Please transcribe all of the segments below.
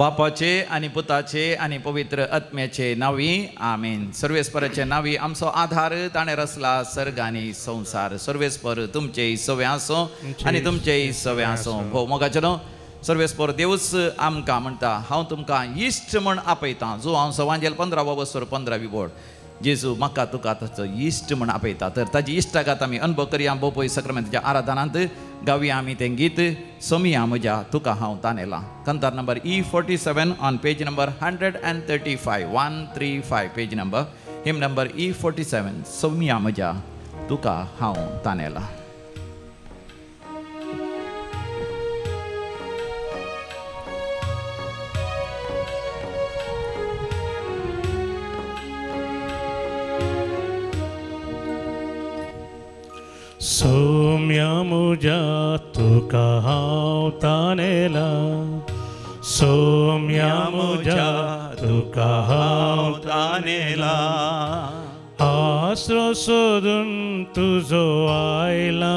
बापाचे आणि पुताचे आणि पवित्र आत्म्याचे नावी आमेन. सर्वेस्पराचे नावी आमचो आधार ताणे रचला सर्ग आणि संसार. सर्वेस्पर तुमचे सवे आसो आणि तुमचे सवे आसो. भोव मोगाचे न्हू. सर्वेस्पर देवच आमकां म्हणटा हांव तुमकां इश्ट म्हण आपयतां. जो हांव सवांजेल 15 वर्सर 15 बोड जेजू म्हाका तुका ताचो इश्ट म्हण आपयता. तर ताजी इश्टागात आमी अनुभव करया. बोपय सक्रामेंताच्या आराधनांत गावया आमी तें गीत सोमिया म्हज्या तुका हांव तानेला. कंतार number E47 on page number 135 135 page number hymn number E47 सोमिया म्हज्या तुका हांव तानेला. सोम्या मुजा तुका हांव तानेला. सोम्या मुजा तुका हांव तानेला. आसरो सोदून तुजो आयला.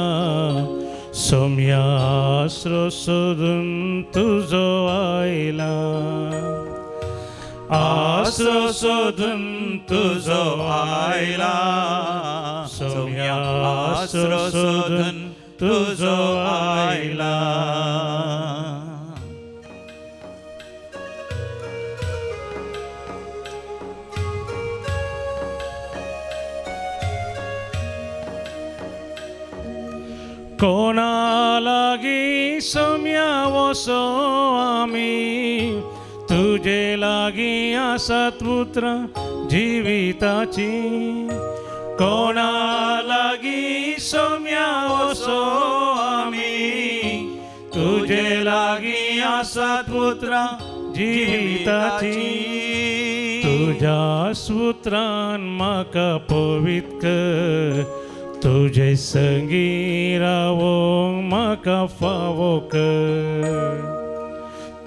सोम्या आसरो सोदून तुजो आयला. आसरो सोदून तुजो आयला. सोम्या आसरो सोदून तुजो आयला. कोणा लागी सोम्या वसो आमी. तुजे लागी आसात पुत्र जिविताची. कोणा लागी सोम्या वसो आमी. तुजे लागी आसात पुत्र जिविताची. तुझ्या सुत्रान म्हाका पवित्र कर. तुजे संगी रावोंक म्हाका फावो कर.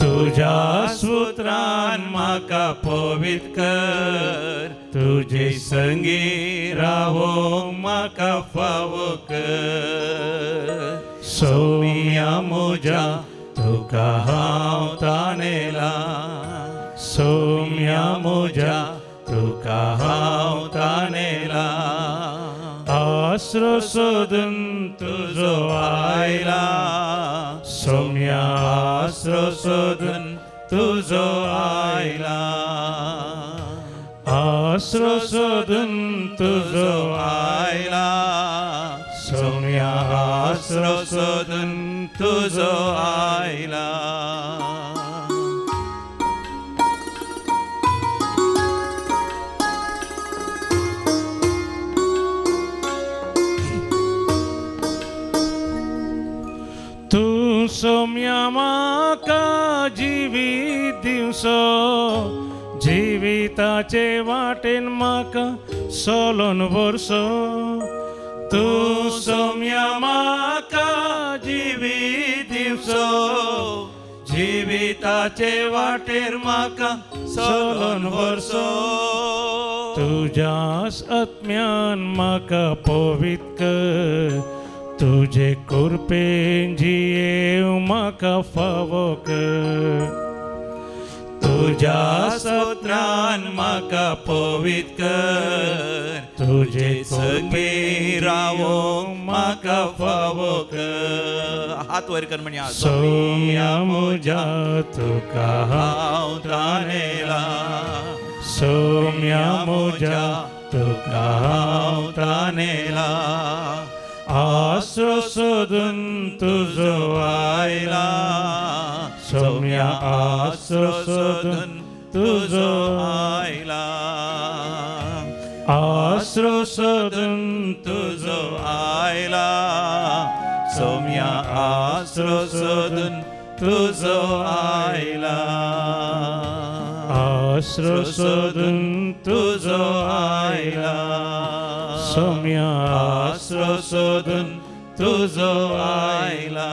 तुझ्या सुत्रान म्हाका पवित्र कर. तुजे संगी रावोंक म्हाका फावो कर. सोमिया मुजा तुका हांव तानेला. सोमिया मुजा तुका हांव तानेला. आसरो सोदून तुजो आयला. सोम्या आसरो सोदून तुजो आयला. आसरो सोदून तुजो आयला. सोम्या आसरो सोदून तुजो आयला. तू सोम्या म्हाका जिवीत दिवसो. जिविताचे वाटेन म्हाका सोलोन व्हरसो. तू सोम्या म्हाका जिवीत दिवसो. जिविताचे वाटेर म्हाका सोलोन व्हरसो. तुज्याच आत्म्यान म्हाका पवित्र कर. तुजे कृपेन जियेव म्हाका फावो कर. तुज्या स्तोत्रान म्हाका पवित्र कर. तुजे संगी रावोंक म्हाका फावो कर. हात वयर कर म्हणया. सोम्या मुजा तुका हांव तानेला. सोम्या मुजा तुका हांव तानेला. आसरो सोदून तुजो आयला. सोम्या आसरो सोदून तुजो आयला. आसरो सोदून तुजो आयला. सोम्या आसरो सोदून तुजो आयला. आसरो सोदून तुजो आयला. सोम्या आसरो सोदून तुजो आयला.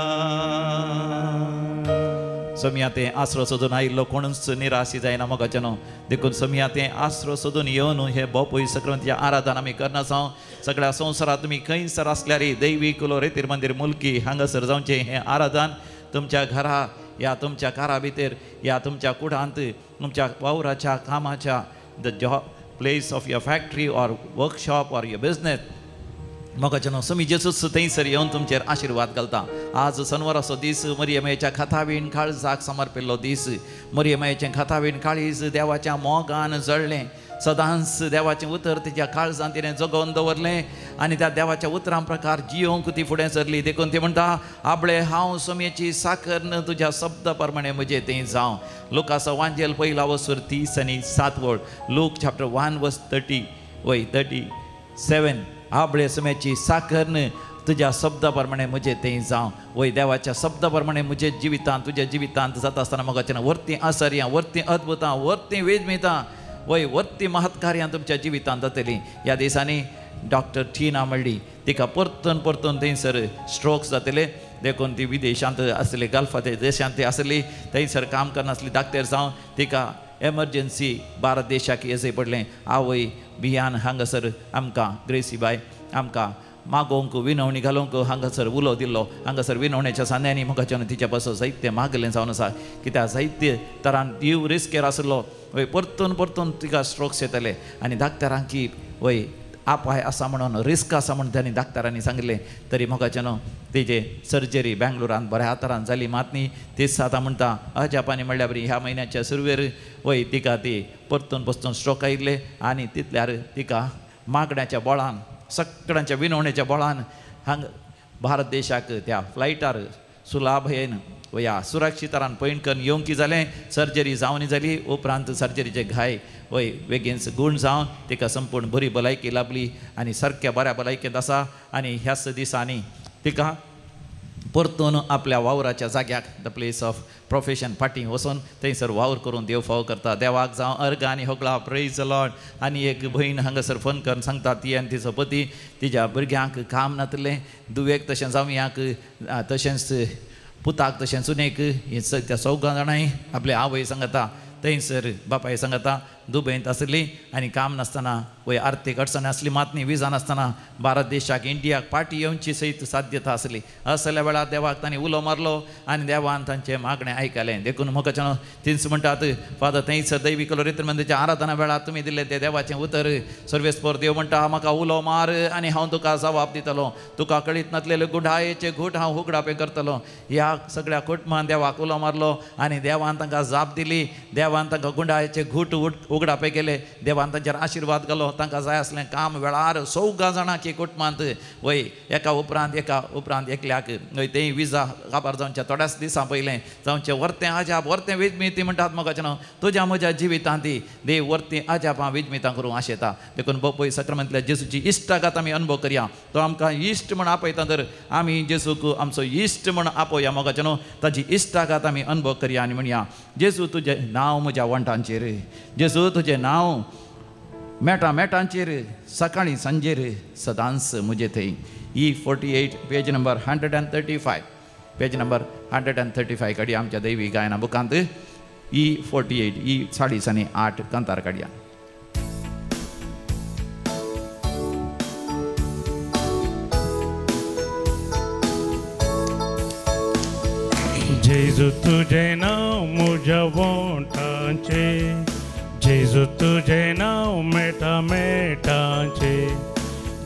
सोमिया ते आसरो सोदून आयिल्लो कोणूच निराशी जायना मोगाचे न्हू. देखून सोमिया ते आसरो सोदून येवन हे बोपय सक्रांतीच्या आराधना आमी करना जावं. सगळ्या संवसारांत तुमी खंयसर आसल्यार दैवी कुलो रेतीर मंदिर मुलकी हांगासर जावचें हें आराधन तुमच्या घरा ह्या तुमच्या कारा भितर, ह्या तुमच्या कुडांत, तुमच्या वावराच्या कामाच्या the job place of your factory or workshop or your business. मोगाचनो समी जेसूस थंयसर येवन तुमचेर आशिर्वाद घालता. आज सनवाराचो दीस मरियमेच्या खातावीण काळजाक समर्पिल्लो दीस. मरियमेचें खातावीण काळीज देवाच्या मोगान जळ्ळें. सदांच देवाचें उतर तिच्या काळजान तिणें जगोवन दवरलें आनी त्या देवाच्या उतरां प्रकार जियोंक ती फुडें सरली. देखून ती म्हणटा, आबळे हांव सोम्याची साकर न तुज्या शब्द प्रमाणे म्हजें तें जावं. लुकाचो वांजेल पयला वसूर 30 आनी 7 लूक चॅप्टर 1 वर्स 37. आबळे सोम्याची साकर न तुज्या शब्दा प्रमाणे म्हजें तें जावं. वय देवाच्या शब्दा प्रमाणे म्हजे जिवितांत तुज्या जिवितांत जाता आसतना मोगाचें वर्ती आसर्यां, वर्ती अद्भुतां, वर्ती वेजमितां, वय वर्ती महत्कार्यां तुमच्या जिवितांत जातलीं. ह्या दिसांनी डॉक्टर टीना म्हणली तिका परतून परतून थंयसर स्ट्रोक्स जातले. देखून ती विदेशांत आसली, गल्फाच्या देशांत आसली, थंयसर काम करनासली डाक्टर जावन तिका एमर्जन्सी भारत देशाक येसय पडलें. आवय बियान हांगासर आमकां ग्रेसीबाय आमकां मागोवंक विनवणी घालूंक हांगासर उलो दिल्लो. हांगासर विनवणेच्या सान्यांनी मोगाचें तिच्या पासून साहित्य मागलें जावन आसा. कित्याक साहित्य तरान जीव रिस्केर आसलो. वय परतून परतून तिका स्ट्रोक्स येतले आनी डाक्टरांकी वय आपाय आसा म्हणून रिस्क आसा म्हणून त्यांनी डाक्टरांनी सांगलें. तरी मोगाचें तेजे सर्जरी बेंगलोरांत बऱ्या तरान जाली. मात न्ही तीच आतां म्हणटा अजापानी म्हणल्या बरी ह्या म्हयन्याच्या सुरवेर वय तिका ती परतून परतून स्ट्रोक आयिल्ले आनी तितल्यार तिका मागण्याच्या बळान सगळ्यांच्या विनवणेच्या बळान हांगा भारत देशाक त्या फ्लायटार सुलाभेन ह्या सुरक्षितारान पयण करून येवंकी जालें. सर्जरी जावनी जाली. उपरांत सर्जरीचे घाय वय बेगीनच गूण जावन तिका संपूर्ण बरी भलायकी लाभली आनी सारक्या बऱ्या भलायकेंत आसा. आनी ह्याच दिसांनी तिका परतून आपल्या वावराच्या जाग्याक द प्लेस ऑफ प्रोफेशन फाटीं वचून थंयसर वावर करून देव फाव करता. देवाक जावं अर्ग आनी होगळा प्रेज द लॉर्ड. आनी एक भयण हांगासर फोन करून सांगता ती आनी तिचो पती तिच्या भुरग्यांक काम नातलें. दुवेक तशें जावयांक तशेंच पुताक तशें सुनेक त्या 4 जाणांय आपल्या आवय सांगता थंयसर बापाय सांगता दुबयंत आसली आनी काम नासतना वय आर्थीक अडचण आसली. मात न्ही विजा नासतना भारत देशाक इंडियाक पार्टी येवची सयत साध्यता आसली. असल्या वेळार देवाक तांणी उलो मारलो आनी देवान तांचें मागणें आयकलें. देखून मोगाचें तिन्स म्हणटात फादर थंयसर दैवी कलोरित्र मंदिराच्या आराधना वेळार तुमी दिलें तें देवाचें उतर सर्वेस्पर देव म्हणटा म्हाका उलो मार आनी हांव तुका जबाब दितलो. तुका कळीत नासलेले गुंडाळेचे घूट हांव उगडापे करतलो. ह्या सगळ्या कुटुंबान देवाक उलो मारलो आनी देवान तांकां जाप दिली. देवान तांकां गुंडाळेचे घूट उगडापे केले. देवान तांचेर आशिर्वाद घालो. तांकां जाय आसलें काम वेळार 4 जाणांक कुटुंबांत वय एका उपरांत एकल्याक वय तें विजा काबार जावच्या थोड्याच दिसां पयलें जावचें वर्तें अजाप वर्तें विजमिती म्हणटात मोगाचें तुज्या म्हज्या जिवितांत देव वर्तें अजापां विजमितां करूं आशेता. देखून पळय सक्रामेंतल्या जेसूची इश्टागात आमी अनुभव करया. तो आमकां इश्ट म्हण आपयता तर आमी जेसूक आमचो इश्ट म्हण आपोवया. मोगाचें ताची इश्टागात आमी अनुभव करया आनी म्हणया जेजू तुजें नांव म्हज्या वंटांचेर. जेजू तुजें नांव मेटांचेर सकाळीं सांजेर सदांच म्हजे थंय. E48 page number 135 page number 135 काडया आमच्या दैवी गायना बुकांत. E48 E48 कांतार काडया. जेजू तुझे नाव म्हज्या वंटांचे. जेजू तुझे नाव मेटांचे.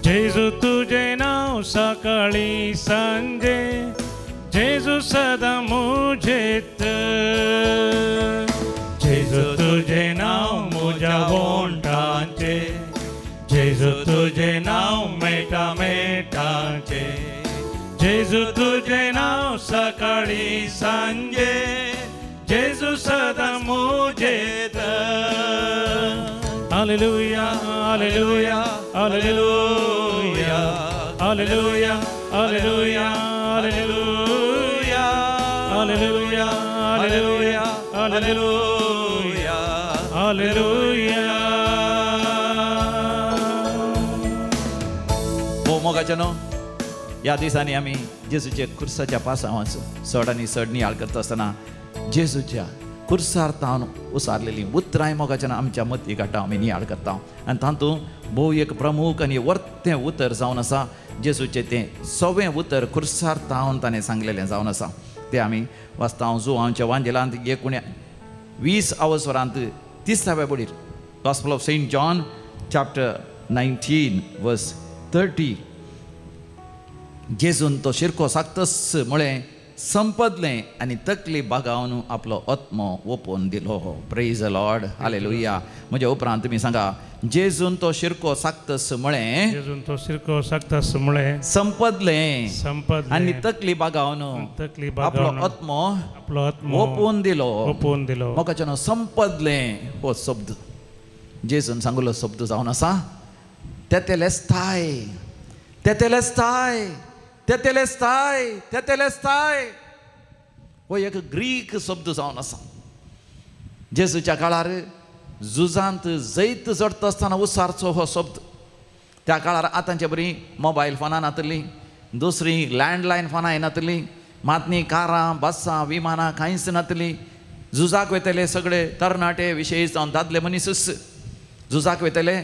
जेजू तुझे नाव सकाळी सांजे. जेजू सदा मुझेत. जेजू तुझे नाव म्हज्या वंटांचे. जेजू तुझे नाव मेटांचे. जेजू तुझे नाव सकाळी सांजे. जेजू सदा मुझेत. हालेलुया hallelujah hallelujah hallelujah hallelujah hallelujah hallelujah hallelujah hallelujah हालेलुया. हो मोगाचें ह्या दिसांनी आमी जेजूचे खुर्साच्या पासांव चड आनी चड नियाळ करता आसतना जेजूच्या खुर्सार तावन उसारलेली उतरां मोगाचें आमच्या मती काडटा आमी नियाळ करता. आनी तातूंत भोव एक प्रमुख आनी वर्तें उतर जावन आसा जेजूचें तें 6वें उतर खुर्सार तावन ताणें सांगलेलें जावन आसा. ते आमी वाचता जुवांच्या वांजेलांत 19:20 30व्या बडीर gospel of saint John chapter 19 verse 30. जेजून तो शिरको साकतस म्हळें संपदलें आनी तकली बागावन आपलो आत्मो ओपोवन दिलो. Praise the Lord, hallelujah. म्हज्या उपरांत तुमी सांगा, जेजून तो शिरको साकतस म्हळें जेजून तो शिरको साकतस म्हळें संपदलें संपदलें आनी तकली बागावन तकली आपलो बागावन आत्मो आपलो आत्मो ओपोवन दिलो. ओपोवन दिलो. मोगाच्यान संपदलें हो शब्द जेजून सांगलो शब्द जावन आसा. तेतेलेस्ताय तेतेलेस्ताय तेतेलेस्ताय तेतेलेस्ताय हो एक ग्रीक शब्द जावन आसा. जेजूच्या काळार झुजांत जैत जडता आसतना उसारचो हो शब्द. त्या काळार आतांच्या बरी मोबायल फोनां नातलीं, दुसरी लँडलायन फोनां येनातलीं, मातनी कारां बसां विमानां कांयच नातलीं. झुजाक वयतले सगळे तरणाटे विशेश जावन दादले मनीसच झुजाक वयतले.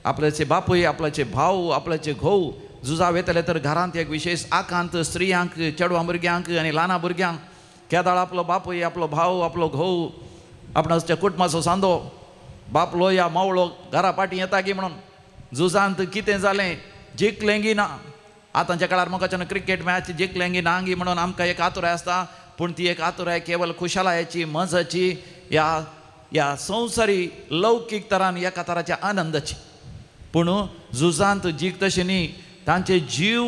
आपल्याचे बापूय, आपल्याचे भाव, आपल्याचे घोव झुजा वयतले तर घरांत एक विशेष आकांत स्त्रियांक, चेडवां भुरग्यांक आनी ल्हाना भुरग्यांक केदाळ आपलो बापूय, आपलो भाव, आपलो घोव, आपणाच्या कुटुंबाचो सांदो बापलो या मावळो घरा पाटी येता की म्हणून झुजांत कितें जालें जिखलें गी ना. आतांच्या काळार म्हाका क्रिकेट मॅच जिखलें गी ना गी म्हणून आमकां एक आतुराय आसता, पूण ती एक आतुराय केवळ खुशालायेची, मजाची, ह्या संवसारी लौकीक तरान एका तराच्या आनंदाची. पूण झुजांत जीख तशें न्ही, तांचे जीव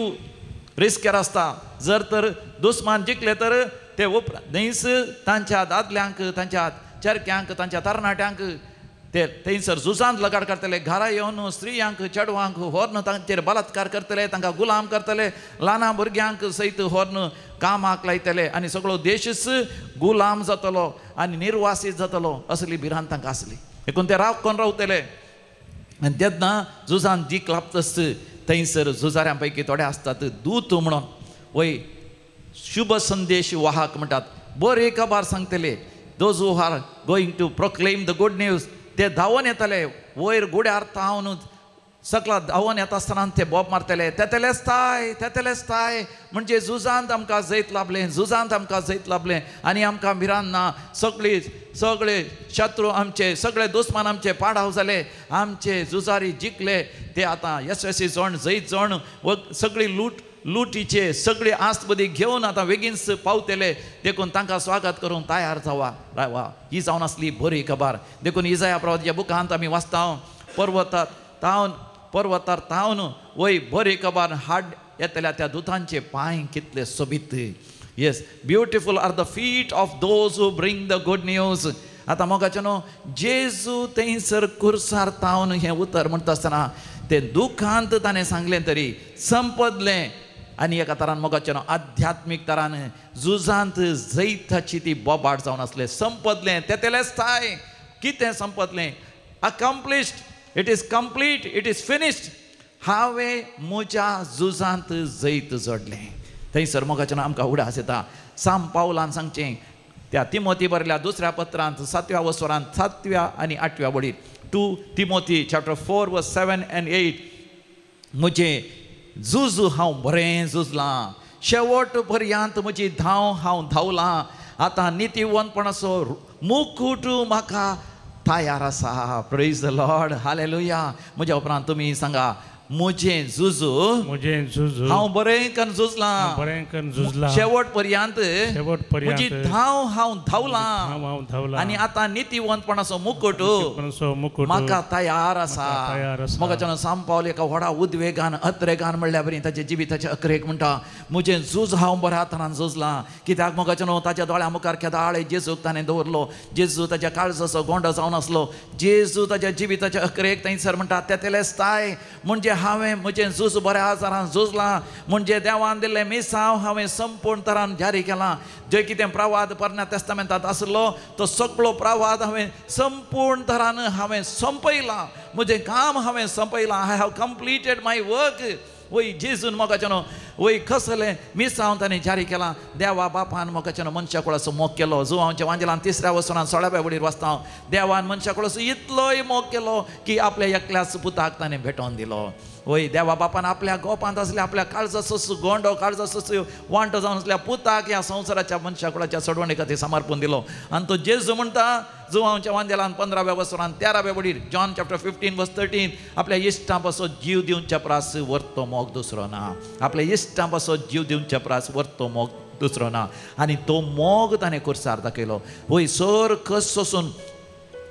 रिस्केर आसता. जर तर दुस्मान जिखले तर ते थंयच तांच्या दादल्यांक, तांच्या चरक्यांक, तांच्या तरणाट्यांक ते थंयसर झुजांत लगाड करतले. घरा येवन स्त्रियांक, चेडवांक व्हरून तांचेर बलात्कार करतले, तांकां गुलाम करतले, ल्हाना भुरग्यांक सयत व्हरून कामाक लायतले आनी सगळो देशच गुलाम जातलो आनी निर्वासीत जातलो. असली भिरांत तांकां आसली. देखून ते रावून रावतले. आनी तेन्ना झुजांत जीख लापतस थंयसर झुजाऱ्यां पैकी थोडे आसतात दूत म्हणून, वय शुभ संदेश वाहक म्हणटात, बरे खबर सांगतले. Those who are going to proclaim the good news. ते धांवन येताले वयर गुड्यार तावन सकला धांवन येता आसतना ते बोब मारतले, तेतेलेस्ताय तेतेलेस्ताय. म्हणजे झुजांत आमकां जैत लाभलें, झुजांत आमकां जैत लाभलें आनी आमकां भिरांत ना. सगळे शत्रू आमचे, सगळे दुस्मान आमचे पाडाव जाले, आमचे झुजारी जिखले. ते आतां यशस्वी जावन जैत जावन सगळी लुटीचे सगळी आस्तबदी घेवन आतां बेगीनच पावतले. देखून तांकां स्वागत करून तयार जावा. ही जावन आसली बरी खबर. देखून इजाया प्रवादीच्या बुकांत आमी वाचता, पर्वतार तावन वय बरी खबर हाड येतल्या त्या दुतांचे पांय कितले सोबीत. Yes, beautiful are the feet of those who bring the good news. आतां मोगाचें न्हू, जेजू थंयसर कुर्सार तावन हें उतर म्हणटा आसतना ते दुखांत ताणें सांगलें तरी संपदलें. आनी एका तरान मोगाचें न्हू, आध्यात्मीक तरान झुजांत जैताची ती बोबाड जावन आसलें. संपदलें, तेतेलेस्ताय. कितें संपदलें? Accomplished. It is complete, it is finished. हांवें म्हज्या झुजांत जैत जोडलें. थंयसर मोगाचें आमकां उडास येता. साम पावलान सांगचें त्या तिमोथी बरयल्या दुसऱ्या पत्रांत 7व्या वसवरांत 7व्या आनी 8व्या बडीर 2 तिमोथी चॅप्टर 4 वर्स 7 and 8. म्हजें झूज हांव बरें झुजलां, शेवट पर्यंत म्हजी धांव हांव धांवलां. आतां नितीवंतपणाचो मुकूट म्हाका तयार आसा. Praise the Lord, hallelujah. म्हज्या उपरांत तुमी सांगा, म्हजें झुजू हांव बरें करून झुजलां, शेवट पर्यंत म्हजी धांव हांव धांवलां आनी आतां नितीवंतपणाचो मुकुट म्हाका तयार आसा. मोगाच्यान साम पावले एका व्हडा उद्वेगान अत्रेगान म्हणल्या बरी ताचे जिविताचे अकरेक म्हणटा, म्हजें झूज हांव बऱ्या तरान झुजलां. कित्याक मोगाच्यान ताच्या दोळ्या मुखार केदाळे जेजूक ताणें दवरलो. जेजू ताच्या काळजाचो गोंडो जावन आसलो. जेजू ताच्या जिविताचे अकरेक थंयसर म्हणटा तेतेलेस्ताय. म्हणजे हांवें म्हजें झूज बऱ्या तरान झुजलां. म्हणजे देवान दिल्लें मिसांव हांवें संपूर्ण तरान जारी केलां. जे कितें प्रवाद पोरण्या तेस्तामेंतांत आसलो तो सगळो प्रवाद हांवें संपूर्ण तरान हांवें संपयलां. म्हजें काम हांवें संपयलां. I have completed my work. वय जेजून मोगाच्यानो वय कसले मिसांव ताणें जारी केला देवा बापान मोगाच्यानो मनशा कुळाचो मोग केलो जो हांवच्या वांजेलान 3ऱ्या वसुरान 16व्या वडीर वाचता हांव देवान मनशा कुळाचो इतलोय मोग केलो की आपल्या एकल्याच पुताक ताणें भेटोवन दिलो वय देवा बापान आपल्या गोपांत असल्या आपल्या काळजा ससू गोंडो काळजा ससू वांटो जावन असल्या पुताक ह्या संवसाराच्या मनशा कुळाच्या सोडवणे खातीर समर्पण दिलो आनी तो जेजू म्हणटा जो हांवच्या वांजेलान 15व्या वसुरान 13व्या वडीर जॉन चॅप्टर 15 वर्स 13 आपल्या इश्टां पासो जीव दिवच्या प्रास वर्तो मोग दुसरो ना आपल्या इश्टां पासो जीव दिवच्या प्रास वर्तो मोग दुसरो ना आनी तो मोग ताणें कुर्सार दाखयलो वय सर कस सोसून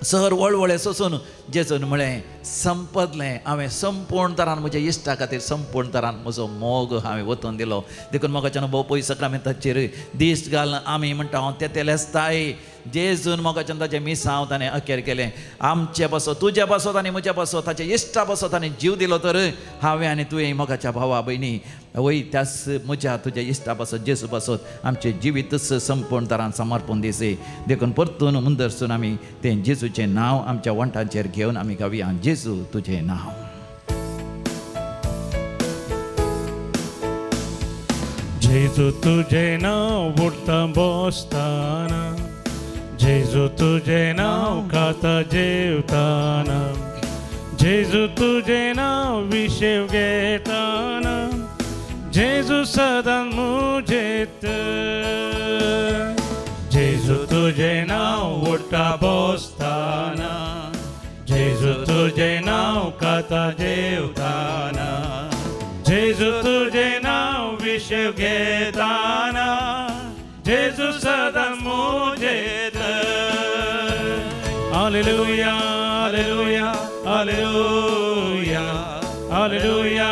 सहर वळवळे सोसून जेजून म्हळें संपदलें हांवें संपूर्ण तरान म्हज्या इश्टा खातीर संपूर्ण तरान म्हजो मोग हांवें वतून दिलो देखून मोगाच्यान भोव पयस सकारामेंताचेर दिश्ट घालून आमी म्हणटा हांव तेतेलेस्ताय जेजून मोगाच्यान ताचें मिसांव ताणें अखेर केलें आमचे पासत तुज्या पासत आनी म्हज्या पासत ताच्या इश्टा पासत ताणें जीव दिलो तर हांवें आनी तुवें मोगाच्या भावा भयणी वय त्याच म्हज्या तुज्या इश्टा पासत जेजू पासत आमचें जिवीतच संपूर्ण तरान समर्पण दिसे देखून परतून मुंदरसून आमी तें जेजूचें नांव आमच्या वंटांचेर घेवन आमी गावया जेजू तुजें नांव जेजू तुझे नाव उठता बसताना जेजू तुझे नाव खाता जेवताना जेजू तुझे नाव विशेव घेताना जेजू सदां मुजेत जेजू तुझे नाव उठता बसताना जेजू तुझे नाव खाता जेवताना जेजू तुझे नाव विशेव घेताना जेजू सदा मुजेत hallelujah hallelujah hallelujah hallelujah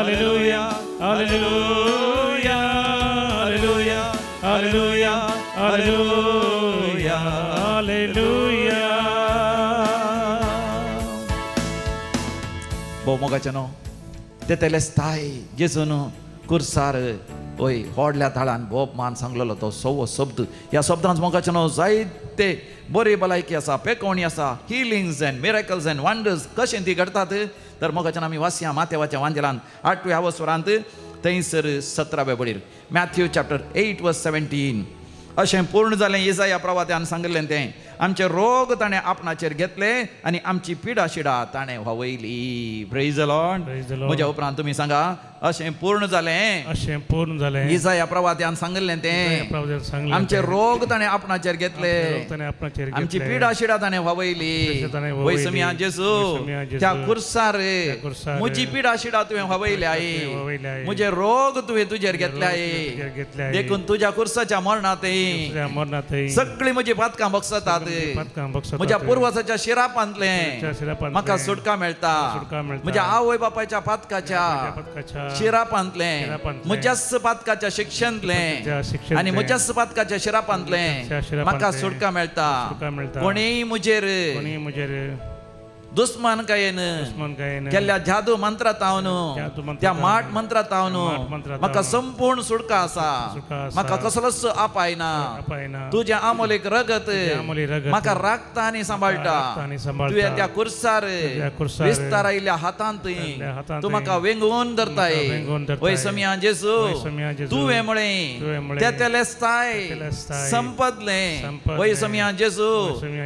hallelujah hallelujah hallelujah hallelujah hallelujah भोव मोगाच्यानो तेतेलेस्ताय जेजून कुर्सार वय व्हडल्या ताळान भोप मान सांगलेलो तो सव्वो शब्द ह्या शब्दांत मोगाच्यानो जायते बरी भलायकी आसा पेकोवणी आसा हिलिंग्स एंड मिरेकल्स एंड वंडर्स कशें ती घडटात तर मोगाच्यान आमी वाचया माथेवाच्या वांजेलान 8व्या वसुरांत थंयसर 17व्या वडीर मॅथ्यू चॅप्टर 8 वर्स 17 अशें पूर्ण जालें येसाया प्रवाद्यान सांगलें तें आमचे रोग ताणें आपणाचेर घेतले आनी आमची पिडा शिडा ताणें व्हावयली प्रेज द लॉर्ड म्हज्या उपरांत तुमी सांगा अशें पूर्ण जालें अशें पूर्ण जालें येसाया प्रवाद्यान सांगलें तें आमचे रोग ताणें आपणाचेर घेतले आमची पिडा शिडा ताणें व्हावयली वय समिया जेजू त्या कुर्सार म्हजी पिडा शिडा तुवें व्हावयल्याय म्हजे रोग तुवें तुजेर घेतल्याय देखून तुज्या कुर्साच्या मरणांत सगळीं म्हजी पातकां बगसतात म्हज्या पुर्वजाच्या शिरापांतलें म्हाका सुटका मेळटा म्हज्या आवय बापायच्या पातकाच्या शिरापांतलें म्हज्याच पातकाच्या शिक्षणांतलें आनी म्हज्याच पातकाच्या शिरापांतलें म्हाका सुटका मेळटा कोणीय मुजेर दुस्मानकायेन केल्ल्या जादू मंत्रांत हांव त्या माट मंत्रांत हांव म्हाका संपूर्ण सुटका आसा म्हाका कसलोच आपाय ना तुजें आमोलीक रगत म्हाका राखता आनी सांबाळटा तुवें त्या कुर्सार विस्तार आयिल्ल्या हातांत तूं म्हाका वेंगून धरताय वय समिया जेजू तुवें म्हळें तेतेलेस्ताय संपदलें वय समिया जेजू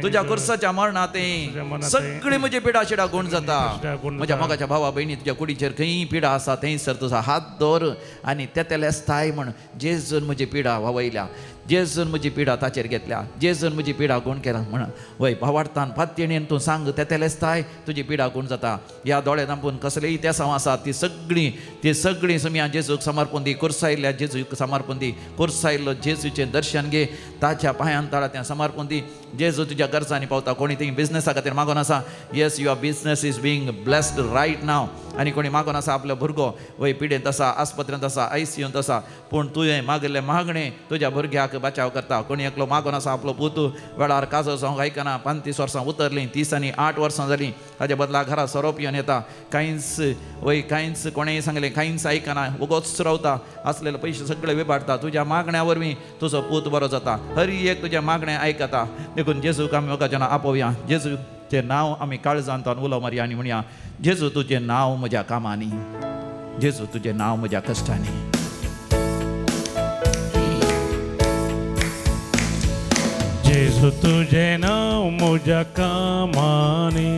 तुज्या कुर्साच्या मरणांत सगळीं म्हजी पिडा शिडा गुण जाता म्हज्या मोगाच्या भावा भयणी तुज्या कुडीचेर खंय पिडा आसा थंयसर तुजो हात दवर आनी तेतेलेस्ताय म्हण जेजून म्हजी पिडा व्हावयल्या जेजून म्हजी पिडा ताचेर घेतल्या जेजून म्हजी पिडा गुण केला म्हण वय भावार्थान पातयेणेन तूं सांग तेतेलेस्ताय तुजी पिडा गुण जाता ह्या दोळे दांपून कसलेय तेसांव आसात ती सगळीं समिया जेजूक समर्पण दी कुर्सायल्ल्या जेजूक समर्पण दी कुर्सायल्लो जेजूचें दर्शन घे ताच्या पांयां तळा तें समर्पण दी जेजू तुज्या गरजांनी पावता कोणी थंय बिझनेसा खातीर मागोन आसा yes your business is being blessed right now आनी कोणी मागोन आसा आपलो भुरगो वय पिडेंत आसा आस्पत्रेंत आसा ICUंत आसा पूण तुवें मागिल्लें मागणें तुज्या भुरग्याक बचाव करता कोणी एकलो मागोन आसा आपलो पुतू वेळार काजो जावंक आयकना 35 वर्सां उतरलीं 30 आनी 8 वर्सां जालीं हाज्या बदला घरा सोरोप येवन येता कांयच कोणेंय सांगलें कांयच आयकना वगोच रावता असलेले पयशे सगळे विबाडटा तुज्या मागण्या वरवीं तुजो पूत बरो जाता हर एक तुजें मागणें आयकता देखून जेजूक आमी वगाच्यान आपोवया जेजूचें नांव आमी काळजांत उलो मारया आनी म्हणया जेजू तुजें नांव म्हज्या कामांनी जेजू तुझे नाव म्हज्या कश्टांनी. जेजू तुझे नाव म्हज्या कामांनी,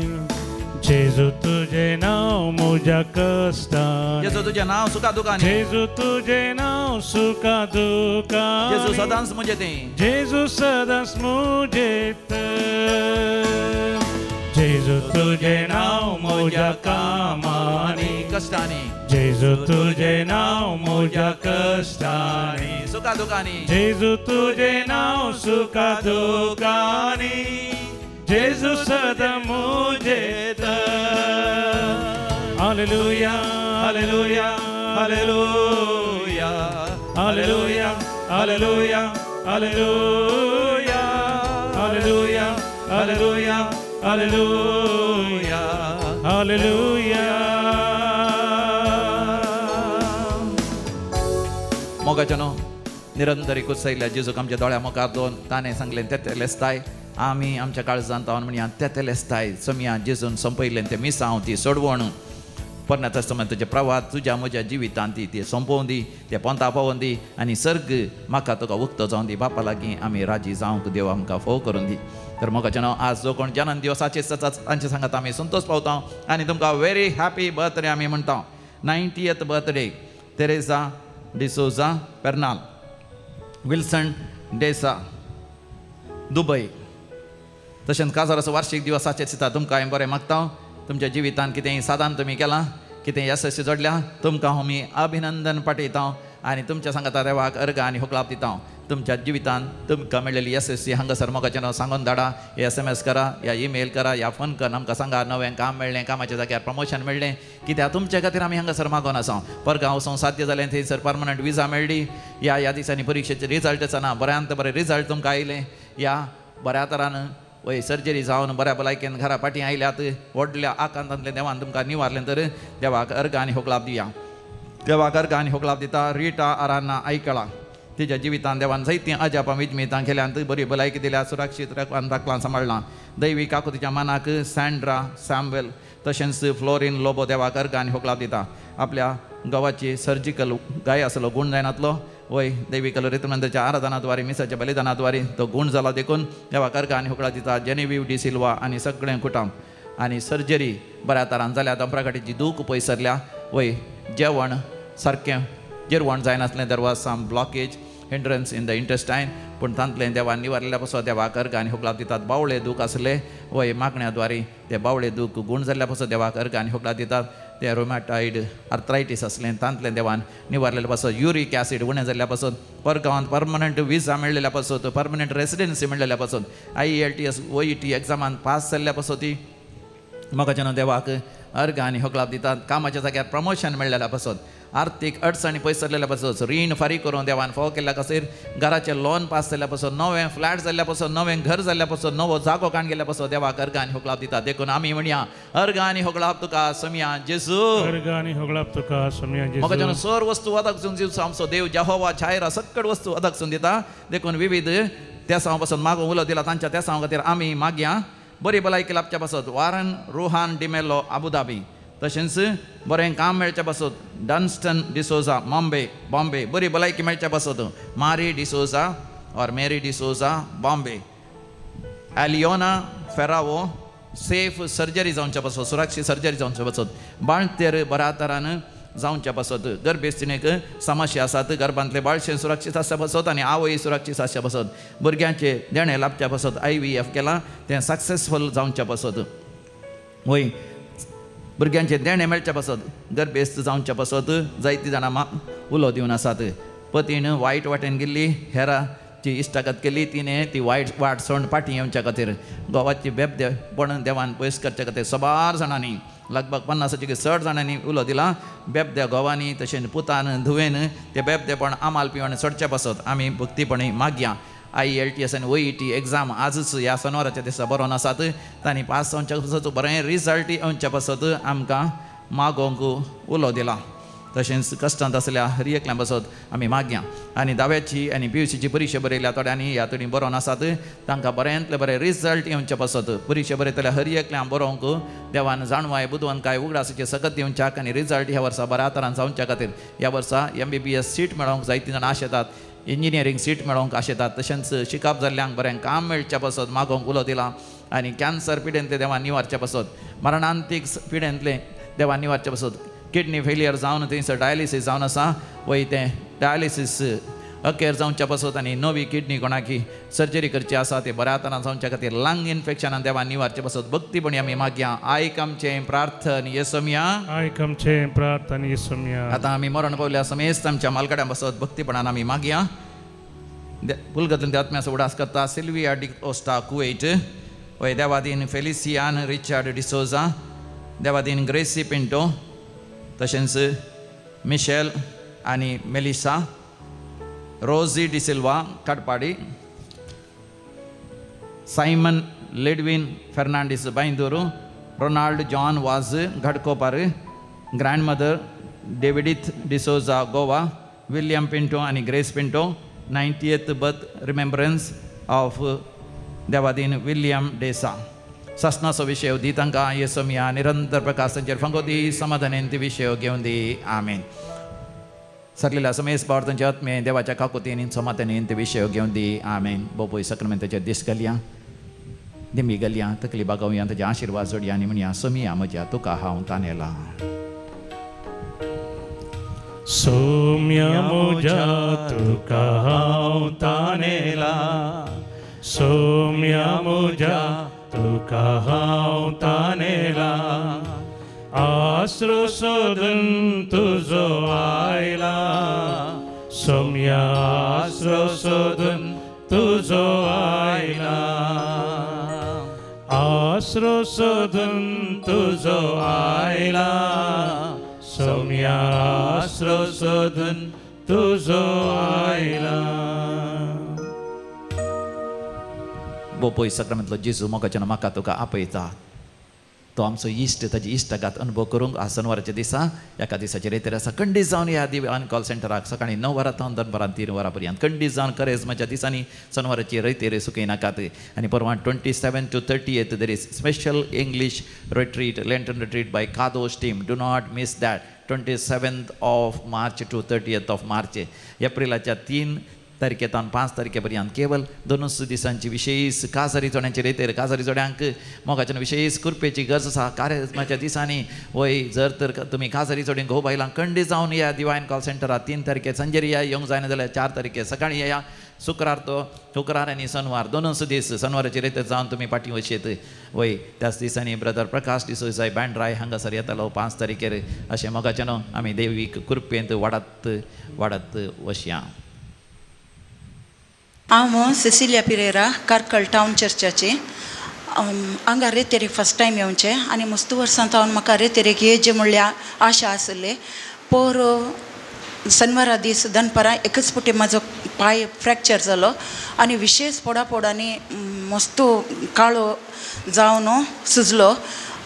जेजू तुझे नाव म्हज्या कश्टांनी, जेजू तुझे नाव सुखा दुखांनी, जेजू तुझे नाव सुखा दुखांनी, जेजू सदांच मुझे ते, जेजू सदांच मुझे ते. जेजू तुझे नाव म्हज्या कामांनी, कश्टांनी, जेजू तुझे नाव म्हज्या कश्टांनी, सुखा दुखांनी, जेजू तुझे नाव सुखा दुखांनी, जेजू सदा मुझे ते. Hallelujah hallelujah hallelujah hallelujah hallelujah hallelujah hallelujah hallelujah hallelujah hallelujah. मोगाच्यानो निरंतरी कुसयल्या जेजूक आमच्या दोळ्या मुखार दोन ताणें सांगलें तें लेस्ताय आमी आमच्या काळजांत हांव म्हणया तें लेस्ताय समिया जेजून संपयलें तें मिसांव ती सोडवण पोरण्या तस्तमंताचे प्रवाद तुज्या म्हज्या जिवितांत ती संपोवन दी, ते पोंता पावोवन दी आनी सर्ग म्हाका तुका उक्तो जावन दी. बापा लागीं आमी राजी जावंक देव आमकां फोव करून दी. तर मोगाच्यानो आज जो कोण जन्म दिवसाचे तांचे सांगात आमी संतोश पावता आनी तुमकां व्हेरी हॅपी बर्थडे आमी म्हणटा. 90th birthday Teresa D'Souza Pernal, Wilson D'Sa Dubai. तशेंच काजाराचो वार्षिक दिवसाचे दिता तुमकां हांवें बरें मागता. तुमच्या जिवितांत कितेंय साधन तुमी केलां, कितें यशस्वी जोडल्या तुमकां आमी अभिनंदन पाठयता आनी तुमच्या सांगाता देवाक अर्घ आनी होकलाप दिता. तुमच्या जिवितांत तुमकां मेळिल्ली यशस्वी हांगासर मोगाचें नांव सांगून धाडा. SMS करा, या ईमेल करा, या फोन कर, आमकां सांगा नवें काम मेळ्ळें, कामाच्या जाग्यार प्रमोशन मेळ्ळें, कित्याक तुमचे खातीर आमी हांगासर मागोन आसा. परगांव वचूंक साध्य जालें, थंयसर परमनंट विजा मेळ्ळी. ह्या दिसांनी परीक्षेचे रिजल्ट आसना, बऱ्यांत बरें रिजल्ट तुमकां आयले. या बऱ्या तरान वय सर्जरी जावन बऱ्या भलायकेन घरा फाटीं आयल्यात. व्हडल्या आकांतांतले देवान तुमकां निवारलें. तर देवाक अर्घ आनी होकलाप दिया. देवाक अर्घ आनी होकलाप दिता. रिटा आरान्ना आयकळा, तिच्या जिवितांत देवान जायतीं अजापां विजमितां केल्यात, बरी भलायकी दिल्या, सुरक्षीत राखलां सांबाळलां. दैवी काकुतीच्या मनाक सँड्रा सॅम्वेल तशेंच फ्लोरीन लोबो देवाक अर्घ आनी होकलाप दिता. आपल्या गांवाची सर्जिकल गाय आसलो, गुण जायनातलो. वय दैविकल रितमंदाच्या आराधनाद्वारे मिसाच्या बलिदानाद्वारे तो गुण जाला देखून देवाक अर्घ आनी होकळा दिता. जेनेविव डी सिल्वा आनी सगळें कुटुंब आनी सर्जरी बऱ्या तरान जाल्या. दंपराकाटीची दूख पयस सरल्या. वय जेवण सारकें जेवण जायनासलें. There was some blockage hindrance in the intestine, पूण तांतलें देवान निवारलेल्या पासून देवाक अर्घ आनी होकलाप दितात. बावळे दूख आसले, वय मागण्याद्वारे ते बावळे दूख गुण जाल्ल्या पासून देवाक अर्घ आनी होकलाप दितात. ते रोमॅटायड आर्थरायटीस असलें तांतलें देवान निवारलेल्या पासून. युरीक ॲसीड उणें जाल्ल्या पासून, परगांवांत परमनंट विजा मेळिल्ल्या पासून, परमनंट रेसिडेन्सी मेळिल्ल्या पासून, IELTS OET एग्जामांत पास जाल्ल्या पासून ती मोगाचें देवाक अर्घ आनी होकलाप दितात. कामाच्या जाग्यार प्रमोशन मेळिल्ल्या पासून, आर्थीक अडचणी पयस सरलेल्या पासून, रीण फारीक करून देवान फाव केल्ल्या खातीर, घराचें लोन पास जाल्ल्या पासून, नवें फ्लॅट जाल्ल्या पासून, नवें घर जाल्ल्या पासून, नवो जागो काण गेल्ल्या पासून देवाक अर्घ आनी होकलाप दितात. देखून आमी म्हणया अर्घ आनी होकलाप तुका समिया जेजू. अर्घ आनी होकलाप तुका समिया जेजू. मोगाचें सर वस्तू अदकसून दिवचो आमचो देव जेहोवा छायरा सकट वस्तू अदकसून दिता. देखून विविध त्या पासून मागो उलो दिला तांच्या त्या खातीर आमी मागया. बरी भलायकी लाभच्या पासून वारन रुहान डिमेलो आबुधाबी, तशेंच बरें काम मेळच्या पासून डन्स्टन डिसोजा बॉम्बे, बरी भलायकी मेळच्या पासून मारी डिसोजा और मेरी डिसोजा बॉम्बे, एलियोना फेरावो सेफ सर्जरी जावच्या पासून, सुरक्षीत सर्जरी जावच्या पासून, बाळतेर बऱ्या तरान जावच्या पासून, गर्भेस्तिणेक समस्या आसात, गर्भांतले बाळशें सुरक्षीत आसच्या पासून आनी आवय सुरक्षीत आसच्या पासून, भुरग्यांचे देणे लाभच्या पासून IVF केलां तें सक्सेसफूल जावच्या पासून, वय भुरग्यांचे देणे मेळच्या पासून, गर्भेस्त जावच्या पासून जायतीं जाणां उलो दिवन आसात. पतीन वायट वाटेन गेल्ली, हेराची इश्टागत केली, तिणें ती वायट वाट सोडून फाटीं येवच्या खातीर गोवाची बेबदेपण देवान पयस करच्या खातीर सबार जाणांनी लगभग 50 चड जाणांनी उलो दिला. बेबद्या घोवांनी तशेंच पुतान धुवेन ते बेबदेपण आमाल पिवण सोडच्या पासून आमी भक्तीपणी मागया. IELTS आनी OET एग्जाम आजच ह्या शनिवाराच्या दिसा बरोवन आसात. तांणी पास जावच्या पासून बरें रिजल्ट येवच्या पासून आमकां मागोवंक उलो दिला. तशेंच कश्टांत आसल्या हर एकल्या बसत आमी मागया आनी दाव्याची आनी PUCची परिक्षा बरयल्या थोड्यांनी ह्या तडी बरोवन आसात तांकां बऱ्यांतले बरें रिजल्ट येवचे पासत परिक्षा बरयतल्या हर एकल्यां बरोवंक देवान जाणवाय बुदवंकाय उगडासाचे सकत येवच्याक आनी रिजल्ट ह्या वर्सा बऱ्या तरान जावच्या खातीर ह्या वर्सा MBBS सीट मेळोवंक जायतीं जाणां आशेतात इंजिनियरींग सीट मेळोवंक आशेतात तशेंच शिकप जाल्ल्यांक बरें काम मेळचें पासत मागोवंक उलो दिला आनी कॅन्सर पिडेंतले देवान निवारचे पासत मरणांतीक पिडेंतले देवान निवारचे पासत किडनी फेलियर जावन थंयसर डायलिसीस जावन आसा वय तें डायलिसीस अखेर जावच्या पासत आनी नवी किडनी कोणाकी सर्जरी करची आसा ते बऱ्या तरान जावच्या खातीर लंग इन्फेक्शनान देवान निवारचे पासत भक्तीपणी आमी मागया आयक आमचें प्रार्थन येसुमिया आयक आमचें प्रार्थन येसुमिया. आतां आमी मरण पावल्या समेस्त आमच्या मालकड्यां बसत भक्तीपणान आमी मागया पुलगतून ते आत्म्याचो उडास करता सिल्विया डिकोस्टा कुवेट वय देवादीन फेलिसियान रिचार्ड डिसोजा देवादीन ग्रेसी पिंटो तशेंच मिशेल आनी मेलिसा रोजी डिसिल्वा काटपाडी सायमन लेडविन फेर्नांडीस बांदूरू रोनाल्ड जॉन वाज घडकोपार ग्रँडमदर डेविडीथ डिसोजा गोवा विलियम पिंटो आनी Grace Pinto 90th birth remembrance of देवादीन विलियम डेसा ससनाचो विशय दी तांकां येसुमिया निरंतर प्रकाश तांचेर फंगोदी समाधानेन ती विशय घेवन दी आमेन. सरलेल्या समेस पावर्थांचे आत्मे देवाच्या काकुतीन समाधानेन ते विशय घेवन दी आमेन. बोपोय सक्रामेंताचे दीस घालया दिमी घालया तकली बागोवया ताचे आशिर्वाद जोडया आनी म्हणया सोमिया म्हज्या तुका हांव तानेला. सोम्या म्हज्या तुका हांव तानेला सोम्या म्हज्या तुका हांव तानेला आसरो सोदून तुजो आयला सोम्या आसरो सोदून तुजो आयला आसरो सोदून तुजो आयला सोम्या आसरो सोदून तुजो आयला. बोपोय सक्रामेंतलो जेजू मोगाच्यान म्हाका तुका आपयता तो आमचो इश्ट ताची इश्टगात अनुभव करूंक आसनवाराच्या दिसा एका दिसाचे रेतेर आसा कंडीस जावन ह्या दिव्यान कॉल सेंटराक सकाळीं 9 वरां दनपारां 3 वरां पर्यंत कंडीस जावन करेजमाच्या दिसांनी शनवाराची रैतेर सुखय नाकात आनी परवां 27 to 30th there is special English retreat Lenten retreat by Kadosh team do not miss that 27th of March to 30th of March एप्रिलाच्या 3 तारखेतान 5 तारखेपर्यंत केवळ 2 दिसांची विशेष काजारी जोड्यांचे रेतेर काजारी जोड्यांक मोगाच्यान विशेष कृपेची गरज आसा कार्यक्रमाच्या दिसांनी वय जर तर तुमी काजारी जोड्यांक घोव बायलांक कंडी जावन या डिवायन कॉल सेंटरात 3 तारखे संजेरी येवंक जायना जाल्यार 4 तारखे सकाळीं या शुक्रार आनी शनवार 2 दीस शनवाराचे रेतेर जावन तुमी पाटी वचेत वय त्याच दिसांनी ब्रदर प्रकाश डिसोजाय बँड्राय हांगासर येतालो 5 तारखेर अशें मोगाच्यान आमी देवीक कृपेंत वाडत वशया. हांव सिसिलिया पिरेरा कार्कल टावन चर्चाची हांगा रेतेरेक फस्ट टायम येवचें आनी मस्त वर्सां जावन म्हाका रेतेरेक येवचें म्हणल्यार आशा आसली पर शनवारा दीस दनपारां एकच पुटी म्हाजो पांय फ्रॅक्चर जालो आनी विशेष पोडापोडांनी मस्त काळो जावन सुजलो.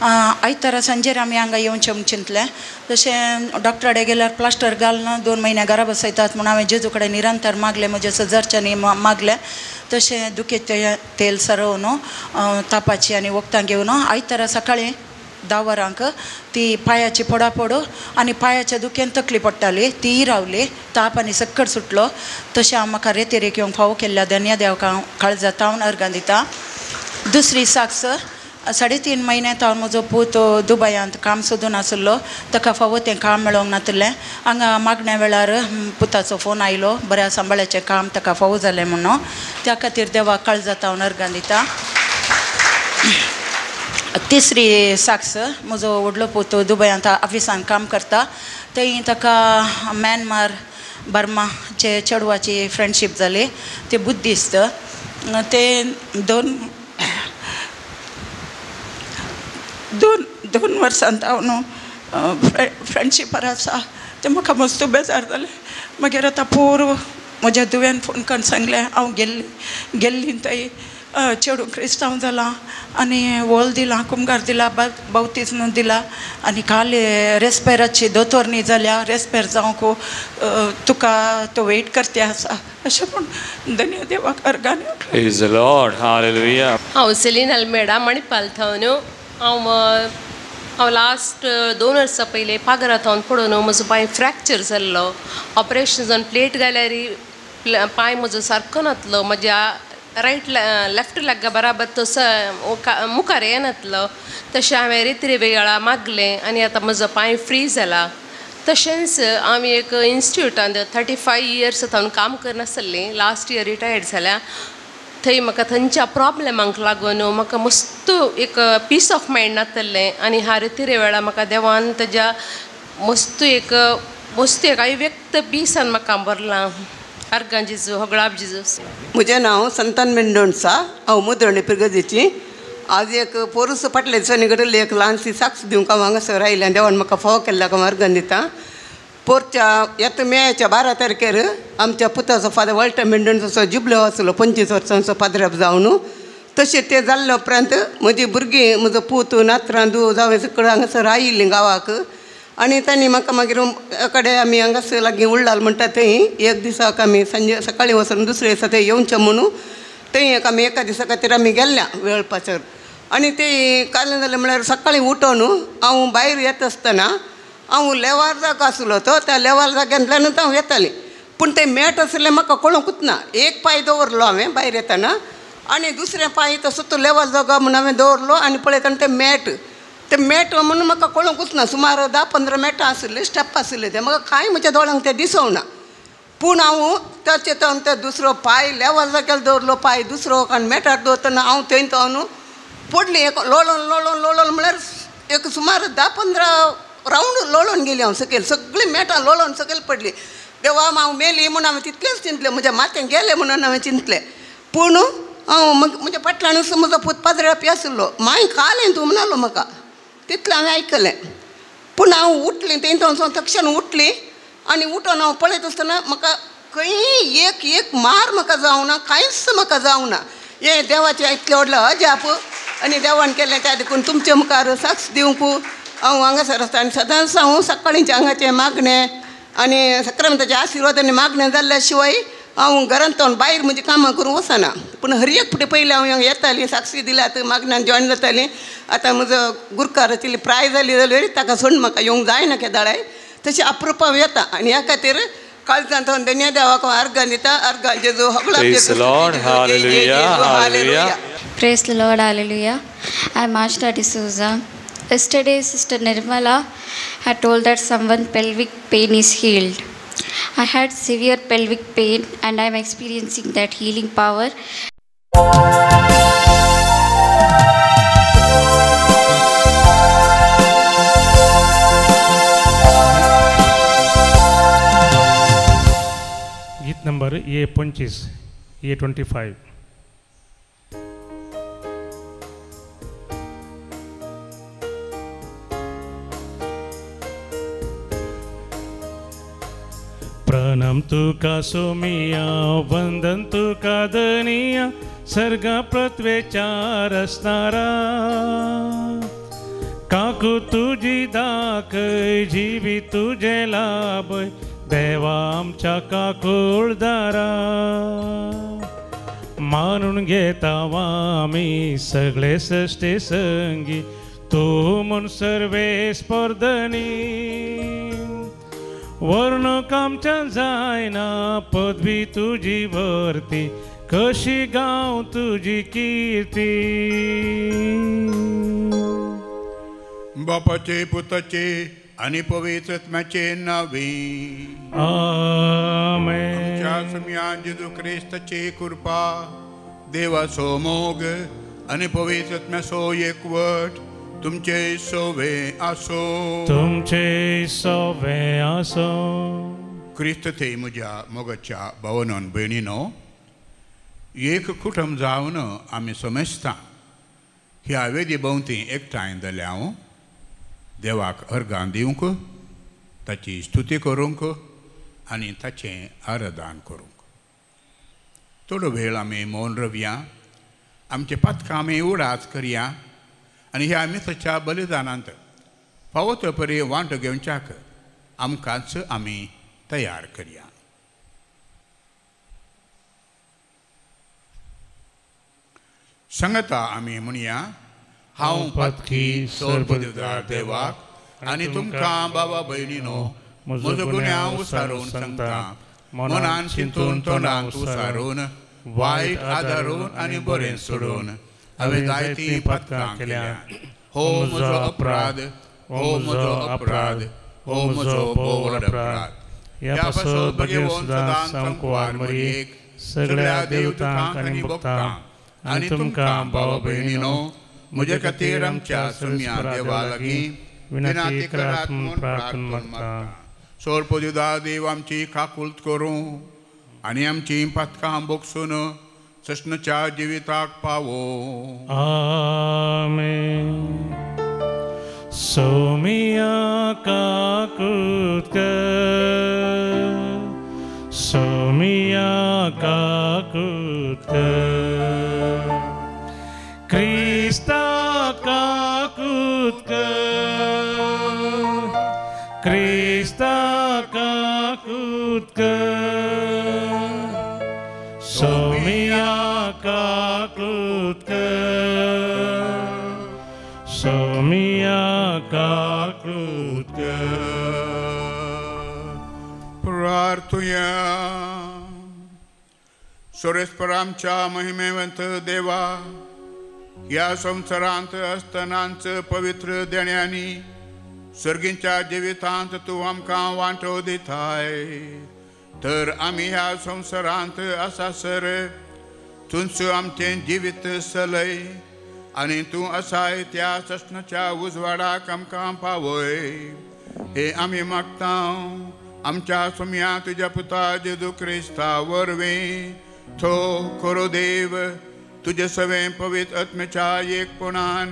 आयतारा संजेर आमी हांगा येवचें म्हूण चिंतलें तशें डॉक्टराडे गेल्यार प्लास्टर घालना 2 म्हयने घरा बसयतात म्हूण हांवें जेजू कडेन निरंतर मागलें म्हज्या सजारच्यांनी मागलें तशें दुखेचें तेल सरवन तापाची आनी वखदां घेवन आयतारा सकाळीं 10 वरांक ती पांयाची पोडापोड आनी पांयाच्या दुखेन तकली पडटाली ती रावली ताप आनी सक्कर सुटलो. तशें हांव म्हाका रेतेरेक येवंक फावो केल्ल्या धन्य देवाक हांव काळजात हांव अर्गां दिता. दुसरी साक्स 3.5 म्हयने हांव म्हजो पूत दुबयांत काम सोदून आसलो ताका फावो तें काम मेळोंक नातलें हांगा मागण्या वेळार पुताचो फोन आयलो बऱ्या सांबाळ्याचें काम ताका फावो जालें म्हणून त्या खातीर देवाक काळजात हांव अर्गां दिता. तिसरी साक्स म्हजो व्हडलो पूत दुबयांत ऑफिसान काम करता थंय ताका म्यानमार बर्माचे चेडवाची फ्रेंडशीप जाली ते बुद्धिस्ट ते दोन वर्सांत हांव न्हू फ्रेंडशिपार आसा ते म्हाका मस्त बेजार जालें. मागीर आतां पोर म्हज्या दुव्यान फोन करून सांगलें हांव गेल्ली थंय चेडू क्रिस्तांव जाला आनी वोल दिला कुमगार दिला बावतिस्म दिला आनी काल रेस्पेराची दोतोर न्ही जाल्या रेस्पेर जावंक तुका तो वेट करते आसा अशें म्हूण धन्य देवाक अर्गानी Praise the Lord. Hallelujah. हांव सेलीन अल्मेडा मणिपाल थावन हांव लास्ट 2 वर्सां पयलीं पागरा थावन पडून म्हजो पांय फ्रॅक्चर जाल्लो ऑपरेशन जावन प्लेट घाल्यारी पांय म्हजो सारको नातलो म्हज्या रायट लेफ्ट लेगा बराबर तो मुखार येनातलो तशें हांवें रिती वेळा मागलें आनी आतां म्हजो पांय फ्री जाला तशेंच हांव एक इन्स्टिट्यूटान 35 इयर्स हांव काम करनासलें लास्ट इयर रिटायर्ड जाल्या थंय म्हाका थंयच्या प्रॉब्लेमांक लागून म्हाका मस्त एक पीस ऑफ मायंड नातलें आनी ह्या रिती वेळा म्हाका देवान ताज्या मस्त एक अव्यक्त पीसान म्हाका भरलां अर्गां जिजू होगळाब जिजू म्हजें नांव संतान मेंडोणसा हांव मुद्रणी पिरगजेची आज एक पोरूस फाटल्या दिसांनी घडली एक ल्हानशी साक्ष दिवंक हांव हांगासर आयिल्लें देवान म्हाका फाव केल्ल्याक हांव अर्गां दिता पोरच्या येता मेच्या 12 तारखेर आमच्या पुताचो फादर वॉल्टर मेंडोणसाचो जुबलो आसलो 25 वर्सांचो पाद्रप जावन तशें तें जाल्ले उपरांत म्हजीं भुरगीं म्हजो पूत नात्रां धूव जावं सगळीं हांगासर आयिल्लीं गांवाक आनी तांणी म्हाका मागीर कडेन आमी हांगासर लागीं उरलाल म्हणटा थंय एक दिसाक आमी सांजे सकाळीं वचून दुसरे दिसा थंय येवचें म्हणून थंय आमी एका दिसा खातीर आमी गेल्ल्या वेळपाचेर आनी तें काल जालें म्हळ्यार सकाळीं उठोन हांव भायर येता आसतना हांव लेवार जागो आसलो तो त्या लेवार जाग्यांतल्यानूच हांव येतालें पूण तें मेट आसलें म्हाका कळूंकूच ना एक पांय दवरलो हांवें भायर येताना आनी दुसरें पांय तसो तो लेवार जागो म्हणून हांवें दवरलो आनी पळयतना तें मेट म्हणून म्हाका कळूंकूच ना सुमार 10-15 मेटां आशिल्लीं स्टेप आशिल्ले ते म्हाका कांय म्हज्या दोळ्यांक तें दिसोंक ना पूण हांव ताचे तो दुसरो पांय लेवार जाग्यार दवरलो पांय दुसरो आनी मेटार दवरतना हांव थंय तो न्हू पडली एक लोळोन म्हळ्यार एक सुमार 10-15 रावंड लोळोन गेली हांव सकयल सगळीं मेटां लोळोन सकयल पडली देवा हांव मेली म्हणून हांवें तितलेंच चिंतलें म्हज्या माथ्यान गेलें म्हणून हांवें चिंतलें पूण हांव म्हज्या फाटल्यान म्हजो पूत पाद्रपी आशिल्लो माय कालें तूं म्हणलो म्हाका तितलें हांवें आयकलें पूण हांव उठलें थंय तो तक्षण उठलीं आनी उठोन हांव पळयत आसतना म्हाका खंय एक मार म्हाका जावं ना कांयच म्हाका जावं ना हें देवाचें इतलें व्हडलें अजाप आनी देवान केलें त्या देखून तुमचे मुखार साक्ष दिवंक हांव हांगासर आसता आनी सदांच हांव सकाळींचें हांगाचें मागणें आनी सक्रांताचें आशिर्वादांनी मागणें जाल्ल्या शिवाय हांव घरांत तो भायर म्हजीं कामां करूंक वचना पूण हर एक फुटें पयलीं हांव येतालीं साक्षी दिल्यात मागण्यान जॉयन जातालीं आतां म्हजो गुरकाराची प्राय जाली जाल्यार ताका सोडून म्हाका येवंक जायना केदाळाय तशें अप्रुप हांव येता आनी ह्या खातीर काळजांत हांव धन्य देवाक हांव अर्गां दिता अर्गां जेजू Praise the Lord. Hallelujah. Hallelujah. Praise the Lord, hallelujah. I'm Ashta D'Souza. Yesterday, Sister Nirmala had told that someone pelvic pain is healed. I had severe pelvic pain and I'm experiencing that healing power. गीत number A25, A25. प्रणम तुका सोमिया वंदन तुका दनिया सर्गा पृथ्वेच्या रचणारा काकू तुझी दाखय जीवी तुझे लाभय देवा आमच्या काकुळदारा मानून घेता आमी सगळे सृष्टी संगी तू म्हूण सर्वे स्पर्धनी वर्णक आमच्या जायना पदवी तुझी वर्ती कशी गाव तुझी कीर्ती बापाचे पुताचे आणि पवित्र आत्म्याचे नावे आमेन. आमच्या सम्या जेजू ख्रिस्ताची कृपा देवाचो मोग आणि पवित्र आत्म्याचो एकवट तुमचे सोवे आसो तुमचे सोवे आसो. ख्रिस्त थंय म्हज्या मोगाच्या भावनान भयणीनो एक कुटुंब जावन आमी समजता ह्या वेदी भोंवती एकठांय जाल्या हांव देवाक अर्गां दिवंक ताची स्तुती करूंक आनी ताचें आराधन करूंक. थोडो वेळ आमी मौन रावया आमचे पातकां आमी उडाच करया आनी ह्या मिसाच्या बलिदानांत फावो तो परी वांटो घेवच्याक आमकांच आमी तयार करया. सांगता आमी म्हणया, हांव पातकी सर्वदिवदार देवाक आनी तुमकां बाबा भयणीनो म्हजो गुन्यांव उसारून सांगता. मनान चिंतून तोंडांत उसारून वायट आदारून आनी बरें सोडून हांवें जायतीं पातकां केल्या. हो म्हजो अपराध, हो म्हजो अपराध, हो म्हजो व्हड अपराध. ह्या पासत भगवंत सदांच सांकवार मरयेक सगळ्या देवतांक आनी भक्तांक आनी तुमकां भाव भयणीनो म्हजे खातीर आमच्या सौम्या देवा लागीं विनंती करात म्हूण प्रार्थना मागता. सोरपोदिदा देव आमची काकुळट करूं आनी आमची पातकां बोगसून सष्णच्या जिविताक पावो. आमेन. सौम्या काकुळट कर, सौम्या काकुळट कर, क्रिस्ता काकुळट कर, क्रिस्ता काकुळट कर, सौम्या काकुळट कर, सौम्या काकुळट कर. प्रार्थुया. सुरेस्पर आमच्या महिमेवंत देवा, ह्या संवसारांत असतनांच पवित्र देण्यांनी सर्गींच्या जिवितांत तूं आमकां वांटो दिताय. तर आमी ह्या संवसारांत आसासर तुंच आमचें जिवीत चलय आनी तूं आसाय त्या सष्णाच्या उजवाडाक आमकां पावय. हे आमी मागता आमच्या सुम्या तुज्या पुता जेजू क्रिस्ता वरवीं. थो खरो देव तुजे सवें पवित्र आत्म्याच्या एकपणान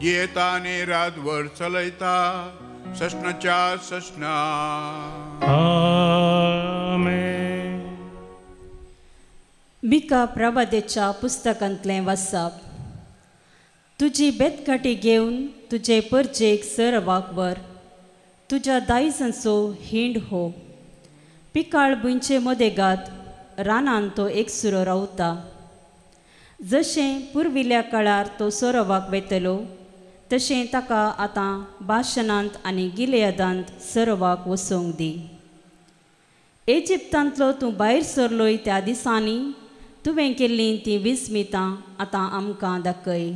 जियेता आनी रातभर चलयता सष्णाच्या सष्णा. आमेन. मिका प्रवादेच्या पुस्तकांतलें वाचप. तुजी बेतकाटी घेवन तुजे परजेक सरवाक वर, तुज्या दायजांचो हिंड हो. पिकाळ भुंयचे मदेगात रानांत तो एकसुरो रावता. जशें पुर्विल्ल्या काळार तो सोरोवाक वेतलो, तशें ताका आतां बाशनांत आनी गिलेयादांत सोरोवाक वचोंक दी. इजिप्तांतलो तूं भायर सरलोय त्या दिसांनी तुवें केल्लीं तीं विस्मितां आतां आमकां दाखय.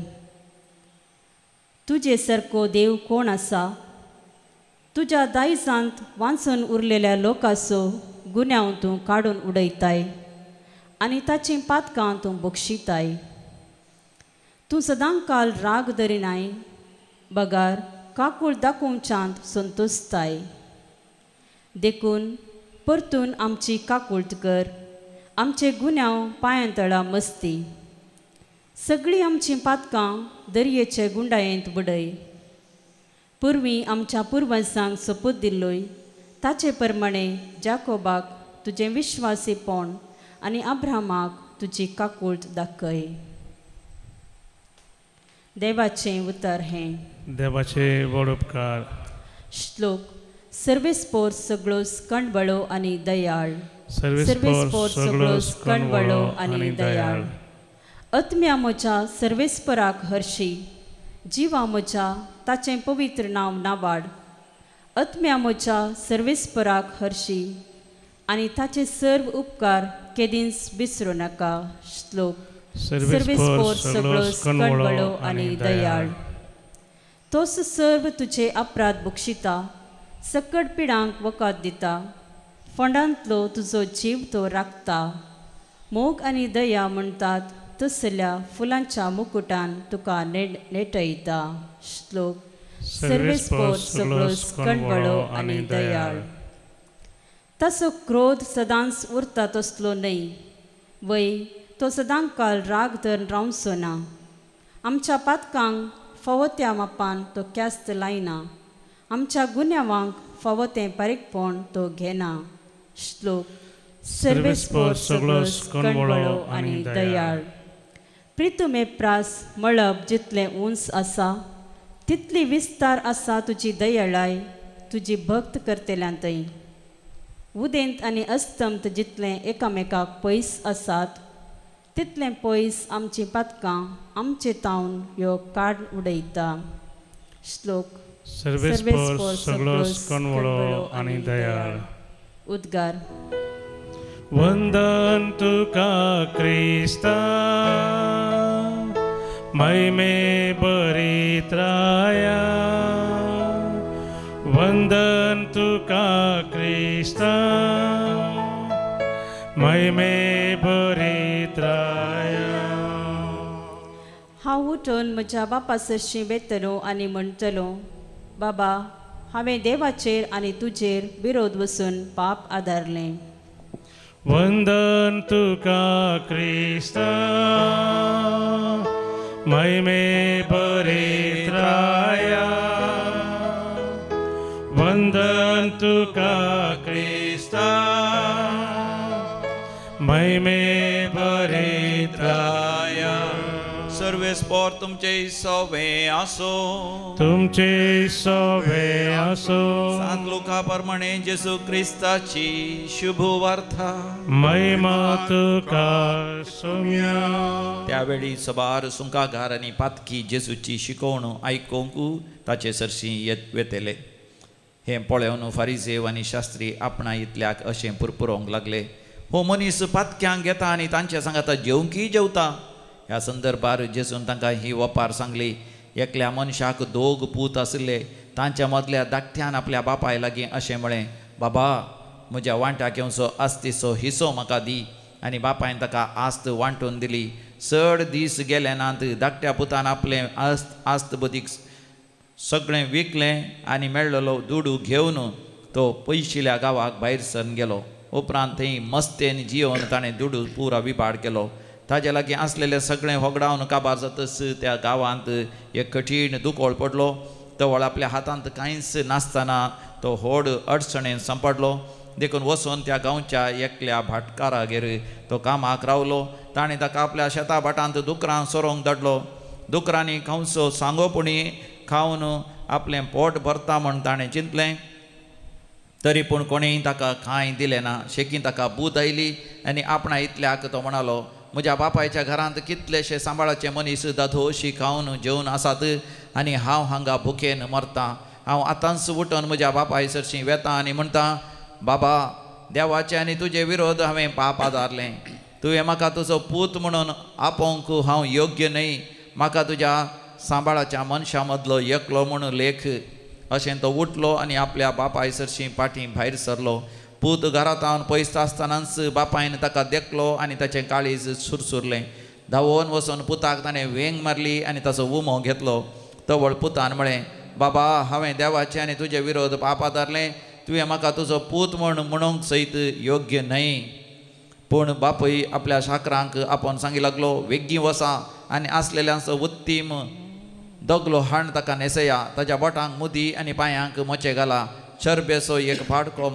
तुजे सारको देव कोण आसा? तुज्या दायजांत वांचून उरलेल्या लोकांचो गुन्यांव तूं काडून उडयताय आनी ताचीं पातकां तूं बक्षिताय. तूं सदांकाल राग धरिनाय, बगार काकूळ दाखोवच्यांत संतोसताय. देखून परतून आमची काकुळट कर, आमचे गुन्यांव पांयांतळा मस्ती. सगळीं आमचीं पातकां दर्येचे गुंडायेंत बुडय. पुर्वीं आमच्या पुर्वजांक सोपूत दिल्लोय ताचे प्रमाणें जाकोबाक तुजें विश्वासीपण आनी अब्राहमाक तुजी काकुळट दाखय. देवाचें उतर हें. देवाचे व्हड उपकार. श्लोक. सर्वेस्पोर सगळो कणवळो आनी दयाळ, सर्वेस्पोर सगळो कणवळो आनी दयाळ. आत्म्या म्हज्या सर्वेस्पराक हरशी, जिवा म्हज्या ताचें पवित्र नांव नावाड. आत्म्या म्हज्या सर्वेस्पराक हरशी आनी ताचे सर्व उपकार केदींच विसरूं नाका. श्लोक. सर्वेस्पोर सगळो कणवळो आनी दयाळ. तोच सर्व तुजे अपराध बक्षिता, सकट पिडांक वखद दिता. फोंडांतलो तुजो जीव तो राखता. मोग आनी दया म्हणटात तसल्या फुलांच्या मुकुटान तुका नेटयता. श्लोक. सर्वेस्पोर सगळो कणवळो आनी दयाळ. ताचो क्रोध सदांच उरता तसलो न्हय, वय तो सदांकाल राग धरून रावचो ना. आमच्या पातकांक फावो त्या मापान तो क्यास्त लायना. आमच्या गुन्यांवांक फावो तें बारीकपण तो घेना. श्लोक. सर्वेस्पोर सगळो कणवळो आनी दयाळ. प्रितुमेप्रास मळब जितले उंच आसा तितली विस्तार आसा तुजी दयाळाय तुजी भक्त करतेल्यांतय. उदेंत आनी अस्तंत जितलें एकामेकाक पयस आसात तितलें पयस आमचीं पातकां आमचे तावन ह्यो काड उडयता. श्लोक. सर्वेस्पर सगळोच कणवळो आनी दयाळ. उद्गार. वंदन तुका क्रिस्ता महिमे बरीत्राया. वंदन तुका क्रिस्ता महिमे बरीत्राया. हांव उठून म्हज्या बापा सरशीं बेतलो आनी म्हणटलो, बाबा हांवें देवाचेर आनी तुजेर विरोध वचून पाप आदारलें. वंदन तुका क्रिस्ता महिमे बरीत्राया. वंदन तुका क्रिस्ता महिमे बरीत्राया. सर्वेस्पर तुमचे सवे आसो. तुमचे सवे आसो. सांत लुका प्रमाणे जेसू क्रिस्ताची शुभ वार्ता. महिमा तुका सोम्या. त्यावेळी सबार सुंकागार आनी पातकी जेसूची शिकवण आयकोंक ताचे सरशी वेतेले. हे पळोवन फारिजेव आनी शास्त्री आपणा इतल्याक अशें पुरपुरोंक लागले, हो मनीस पातक्यांक घेता आनी तांचे सांगाता जेवंकी जेवता. ह्या संदर्भार जेसून तांकां ही वपार सांगली. एकल्या मनशाक 2 पूत आसले. तांच्या मदल्या धाकट्यान आपल्या बापाय लागीं अशें म्हळें, बाबा म्हज्या वांट्याक येवचो आस्तीचो हिस्सो म्हाका दी. आनी बापायन ताका आस्त वांटून दिली. 6 दीस गेले नात धाकट्या पुतान आपलें आस्त बदीक सगळें विकलें आनी मेळ्ळलो दुडू घेवन तो पयशिल्ल्या गांवाक भायर सरून गेलो. उपरांत थंय मस्तेन जियोन ताणें दुडू पुरा विबाड केलो. ताजे लागीं आसलेलें सगळें होगडावन काबार जातच त्या गांवांत एक कठीण दुकोळ पडलो. तवळ आपल्या हातांत कांयच नासतना तो व्हड अडचणेन सांपडलो. देखून वचून त्या गांवच्या एकल्या भाटकारागेर तो कामाक रावलो. ताणें ताका आपल्या शेता भाटांत दुकरां सोरोंक धाडलो. दुकरांनी खावचो सांगोपणी खावन आपलें पोट भरता म्हूण ताणें चिंतलें. तरी पूण कोणेंय ताका कांय दिलें ना. शेकी ताका बूद आयली आनी आपणा इतल्याक तो म्हणालो, म्हज्या बापायच्या घरांत कितलेशे सांबाळाचे मनीस दाधोशी खावन जेवन आसात आनी हांव हांगा भुकेन मरतां. हांव आतांच उठून म्हज्या बापाय सरशीं वेता आनी म्हणटा, बाबा देवाचे आनी तुजे विरोध हांवें पाप आदारलें. तुवें म्हाका तुजो पूत म्हणून आपोवंक हांव योग्य न्हय. म्हाका तुज्या सांबाळाच्या मनशा मदलो एकलो म्हूण लेख. अशें तो उठलो आनी आपल्या बापाय सरशीं फाटीं भायर सरलो. पूत घरांत पयस आसतनाच बापायन ताका देखलो आनी ताचें काळीज सुरसुरलें. धांवोन वचून पुताक ताणें वेंग मारली आनी ताचो उमो घेतलो. तवळ पुतान म्हळें, बाबा हांवें देवाचे आनी तुजे विरोध पाप आदारलें. तुवें म्हाका तुजो पूत म्हणूंक सयत योग्य न्हय. पूण बापूय आपल्या शाकरांक आपोवन सांगी लागलो, वेग्गी वसा आनी आसलेल्यांचो उत्तीम दगलो हाण ताका नेसया. ताच्या बोटांक मुदी आनी पांयांक मोचे घाला. चरबेचो एक फाडको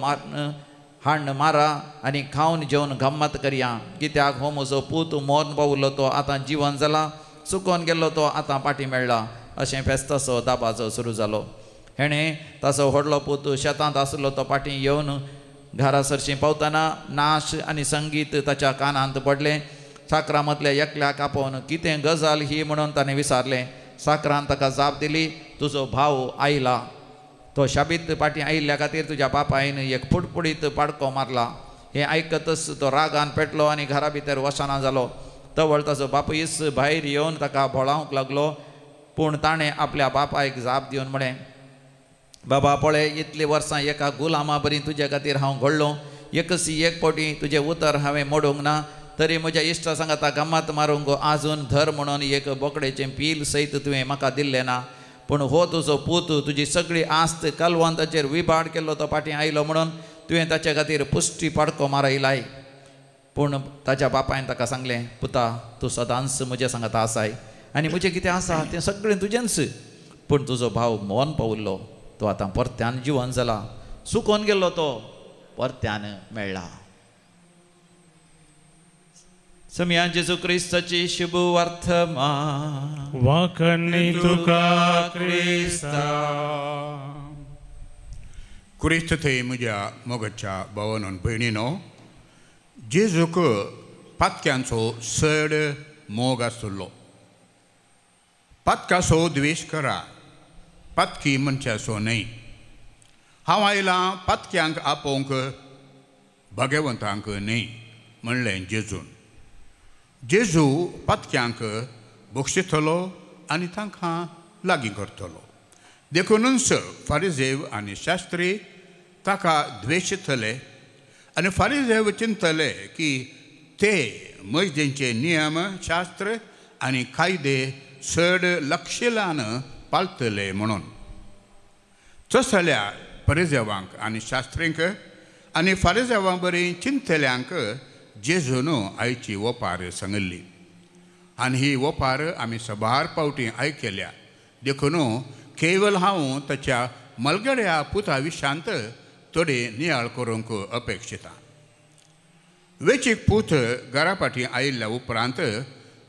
हाण मारा आनी खावन जेवन गम्मत करया. कित्याक हो म्हजो पूत मोन पावलो तो आतां जिवन जाला, चुकोवन गेल्लो तो आतां पाटी मेळ्ळा. अशें फेस्ताचो दाबाजो सुरू जालो. हेणें ताचो व्हडलो पूत शेतांत आसलो तो पाटी येवन घरा सरशीं पावतना नाश आनी संगीत ताच्या कानांत पडलें. साकरा मदल्या एकल्याक आपोवन कितें गजाल ही म्हणून ताणें विचारलें. साकरान ताका जाप दिली, तुजो भाव आयला. तो शाबीत पाटी आयिल्ल्या खातीर तुज्या बापायन एक फुडफुडीत पाडको मारला. हें आयकतच तो रागान पेटलो आनी घरा भितर वसना जालो. तवळ ताचो बापूयच भायर येवन ताका बोळावंक लागलो. पूण ताणें आपल्या बापायक जाप दिवन म्हळें, बाबा पळय इतलीं वर्सां एका गुलामा बरी तुजे खातीर हांव घडलो. एकसी एक फावटी तुजें उतर हांवें मोडूंक ना. तरी म्हज्या इश्टा सांगाता गम्मत मारूंक आजून धर म्हणून एक बोकडेचें पील सयत तुवें म्हाका दिल्लें ना. पूण हो तुजो पूत तुजी सगळी आस्त कालवान ताचेर विबाड केल्लो तो पाटी आयलो म्हणून तुवें ताचे खातीर पुश्टी पाडको मारयलाय. पूण ताच्या बापायन ताका सांगलें, पुता तूं सदांच म्हजे सांगाता आसाय आनी म्हजें कितें आसा तें सगळें तुजेंच. पूण तुजो भाव मोन पावल्लो, तो आतां परत्यान जिवन जाला. सुकोवन गेल्लो तो परत्यान मेळ्ळा. सम्या जेजू क्रिस्ताची शुभ वर्तमान वाकणी तुका क्रिस्ता क्रिस्त थंय म्हज्या मोगाच्या भावानो भयणीनो जेजूक पातक्यांचो चड मोग आसलो पातकाचो द्वेश करा पातकी मनशाचो न्हय हांव आयलां पातक्यांक आपोवंक भगवंतांक न्हय म्हणलें जेजून जेजू पातक्यांक बक्षितलो आनी तांकां लागीं करतलो देखूनच फारिजेव आनी शास्त्री ताका द्वेशितले आनी फारिजेव चिंतले की ते मस्जिदेचे नियम शास्त्र आनी कायदे चड लक्षिलान पाळटले म्हणून तस जाल्यार फारिजेवांक आनी शास्त्रींक आनी फारिजेवां बरी चिंतल्यांक जेजून आयची वपार सांगली आनी ही वपार आमी सबार पावटी आयकल्या देखून केवळ हांव ताच्या मलगड्या पुता विशांत थोडे नियाळ करूंक अपेक्षिता वेचीक पूत घरा फाटीं आयिल्ल्या उपरांत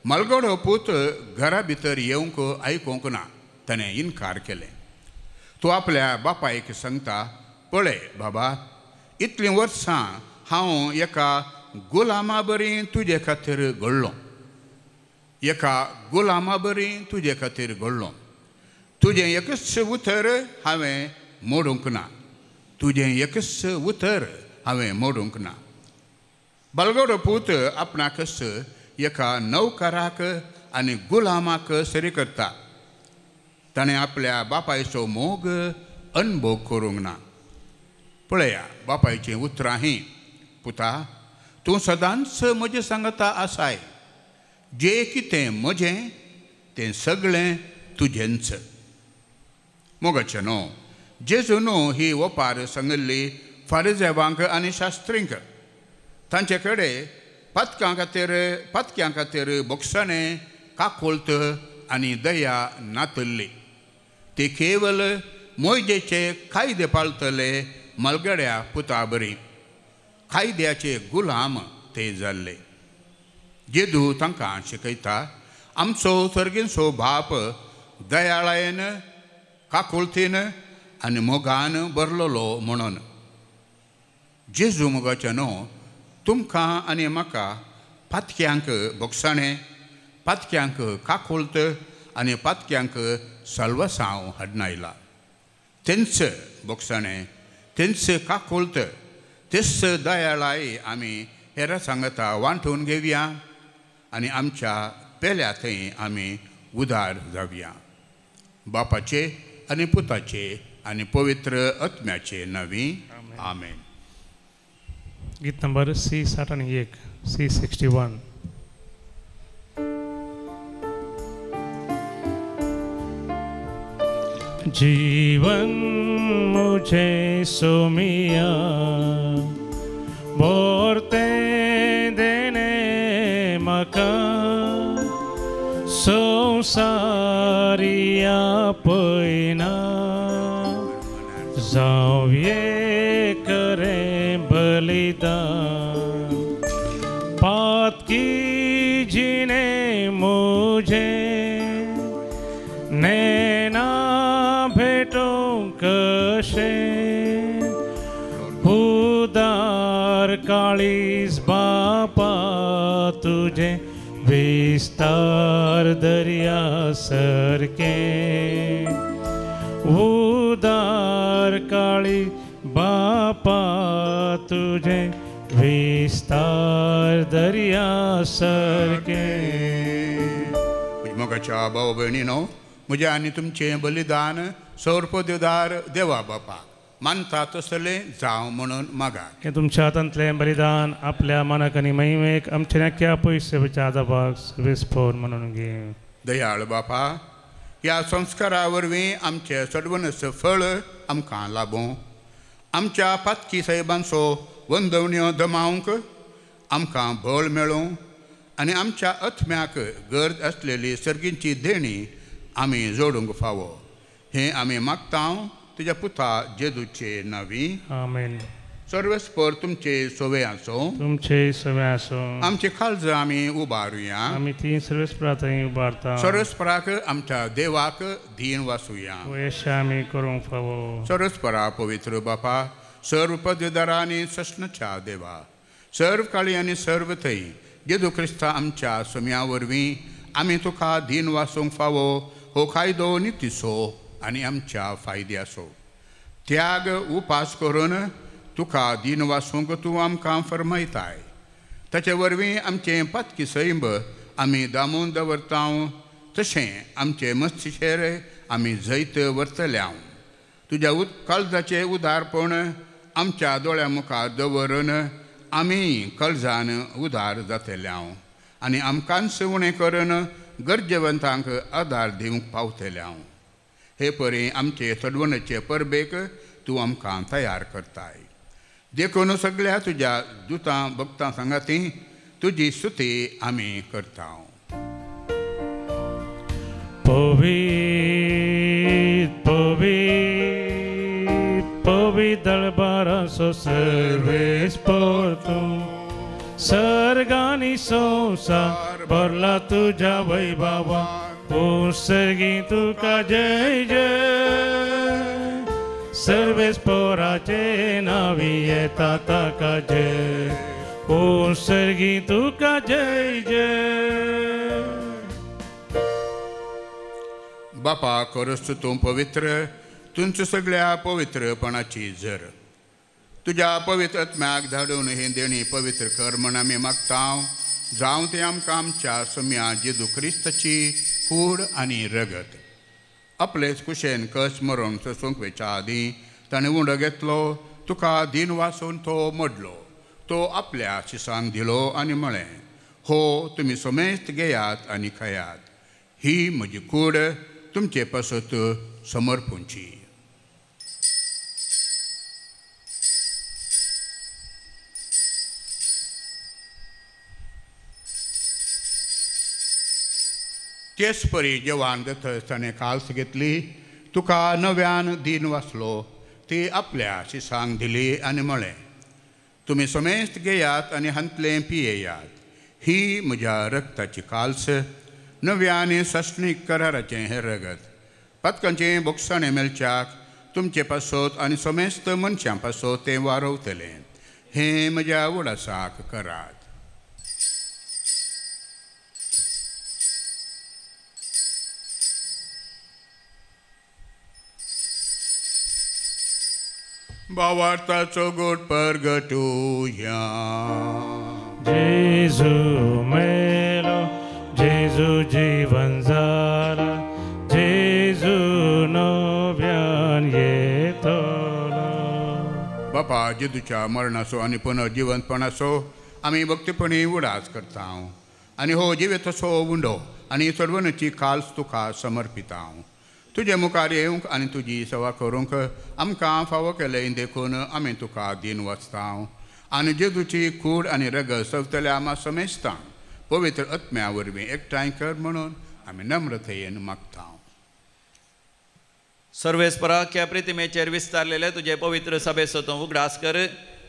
मलगडो पूत घरा भितर येवंक आयकूंक ना ताणें इन्कार केलें तूं आपल्या बापायक सांगता पळय बाबा इतलीं वर्सां हांव एका गुलामा बरी तुजे खातीर घडलो एका गुलामा बरी तुजे खातीर घडलो तुजें एकच उतर हांवें मोडूंक ना तुजें एकच उतर हांवें मोडूंक ना बलगडो पूत आपणाकच एका नौकाराक आनी गुलामाक सरी करता ताणें आपल्या बापायचो मोग अनुभव करूंक ना पळया बापायचीं उतरां हीं पुता तूं सदांच म्हजें सांगता आसाय जें कितें म्हजें तें सगळें तुजेंच मोगाचें न्हू जेजून ही वपार सांगल्ली फारिजेवांक आनी शास्त्रींक तांचे कडेन पातक्यां खातीर बोक्षणें काकुळट आनी दया नातल्ली ते केवळ मोयजेचे कायदे पाळटले मलगड्या पुता बरी कायद्याचे गुलाम ते जाल्ले जेजू तांकां शिकयता आमचो सर्गींचो बाप दयाळायेन काकुळटीन आनी मोगान भरलेलो म्हणून जेजू मोगाचें न्हू तुमकां आनी म्हाका पातक्यांक बोक्षणें पातक्यांक काकुळट आनी पातक्यांक साल्वासांव हाडून आयला तेंच बोक्षणें तेंच काकुळट तेच दयाळाय आमी हेरां सांगता वांटून घेवया आनी आमच्या पेल्या थंय आमी उदार जावया बापाचे आनी पुताचे आनी पवित्र आत्म्याचे नवी आमेन गीत नंबर C61 C61 जीवन मुझे सोमिया बोरते देने मका संसारिया पैना जावे करें बलिदान पात की जीने मुझे नैना भेटों कशे उदार काळीज बापा तुझे विस्तार दर्या सरके उदार काळी बापा तुझे विस्तार दर्या सरके मोगाच्या भाव भयणीनो म्हजें आनी तुमचें बलिदान सौरपद्योदार देवा बापा मानता तसलें जावं म्हणून मागा हे तुमच्या हातांतलें बलिदान आपल्या मनाक आनी महिमेक आमच्या नक्या पयशेच्या जापाक विस्फोर म्हणून घे दयाळ बापा ह्या संस्कारा वरवीं आमचें सडवणस फळ आमकां लाभूं आमच्या पातकी साहेबांचो वंदवण्यो दमावंक आमकां बळ मेळूं आनी आमच्या आत्म्याक गरज आसलेली सर्गींची देणी आमी जोडूंक फावो हें आमी मागता तुज्या पुता जेजूचे नांवी आमेन सर्वस्पर तुमचे सोवे असो तुमचे सवे असो आमचे काळज आमी उबारुया आम्ही ती सर्वस्परा थंय उबारता सर्वस्पराक आमच्या देवाक धीन वासुया वयशे आमी करूंक फावो सर्वस्परा पवित्र बापा सर्व पदवीदारा आनी सस्नच्या देवा सर्व काळी आनी सर्व थंय जेजू क्रिस्ता आमच्या सोम्या वरवीं आमी तुका धीन वासूंक फावो हो कायदो नितीसो आनी आमच्या फायद्याचो त्याग उपास करून तुका दिन वासूंक तूं आमकां फरमायताय ताचे वरवीं आमचें पातकी सैंब आमी दामून दवरता तशें आमचे मस्तीचेर आमी जैत व्हरतल्या तुज्या काळजाचें उदारपण आमच्या दोळ्या मुखार दवरून आमी काळजान उदार जातल्या आनी आमकांच उणें करून गरजेवंतांक आदार दिवंक पावतल्या हे परी आमचे सडवणेचे परबेक तूं आमकां तयार करताय देखून सगळ्या तुज्या दुतां भक्तां सांगाती तुजी स्तुती आमी करता पवित्र दरबाराचो सर्वेस्पर तूं सर्गानी संसार भरला तुज्या वैभवा सर्गी तुका जय जय सर्वेस्पराचे नावी येता ताका जय सर्गी तुका जय जय बापा करस तूं पवित्र तुमच्या सगळ्या पवित्रपणाची झर तुज्या पवित्र आत्म्याक धाडून हे देणी पवित्र कर म्हण आमी मागता जावं ते आमकां आमच्या सोम्या जेजू क्रिस्ताची कूड आनी रगत आपलेच कुशेन कस मरून सोसूंक वेच्या आदीं ताणें उंडो घेतलो तुका दिन वासून तो मोडलो तो आपल्या शिसांक दिलो आनी म्हळें हो तुमी समेस्त घेयात आनी खायात ही म्हजी कूड तुमचे पासत समर्पूंची तेच परी जेवान दथस ताणें काल्स घेतली तुका नव्यान दिन वाचलो ती आपल्या शिसांक दिली आनी म्हळें तुमी समेस्त घेयात आनी हंतलें पियेयात ही म्हज्या रक्ताची काल्स नव्या आनी सश्णीक कराराचें हें रगत पतकांचें बोगसाणें मेलच्याक तुमचे पासत आनी समेस्त मनशां पासत तें वारवतलें हें म्हज्या उडासाक करात भावार्थाचो गोड परगटुया जेजू मेलो जेजू जीवन जाला जेजू नव्यान येतलो बापा जेजूच्या मरणाचो आनी पुनर्जिवंतपणाचो आमी भक्तीपणी उडास करता आनी हो जिवेतसो उंडो आनी सडवणेची काल्स तुका समर्पिता तुजे मुखार येवंक आनी तुजी सेवा करूंक आमकां फावो केलें देखून आमी तुका दिन वाचता आनी जेजूची कूड आनी रगत सवतल्या आमा समेस्तां पवित्र आत्म्या वरवीं एकठांय कर म्हणून आमी नम्रतेन मागता सर्वेस्पराख्या प्रितिमेचेर विस्तारलेले तुझे पवित्र सभेचो तूं उगडास कर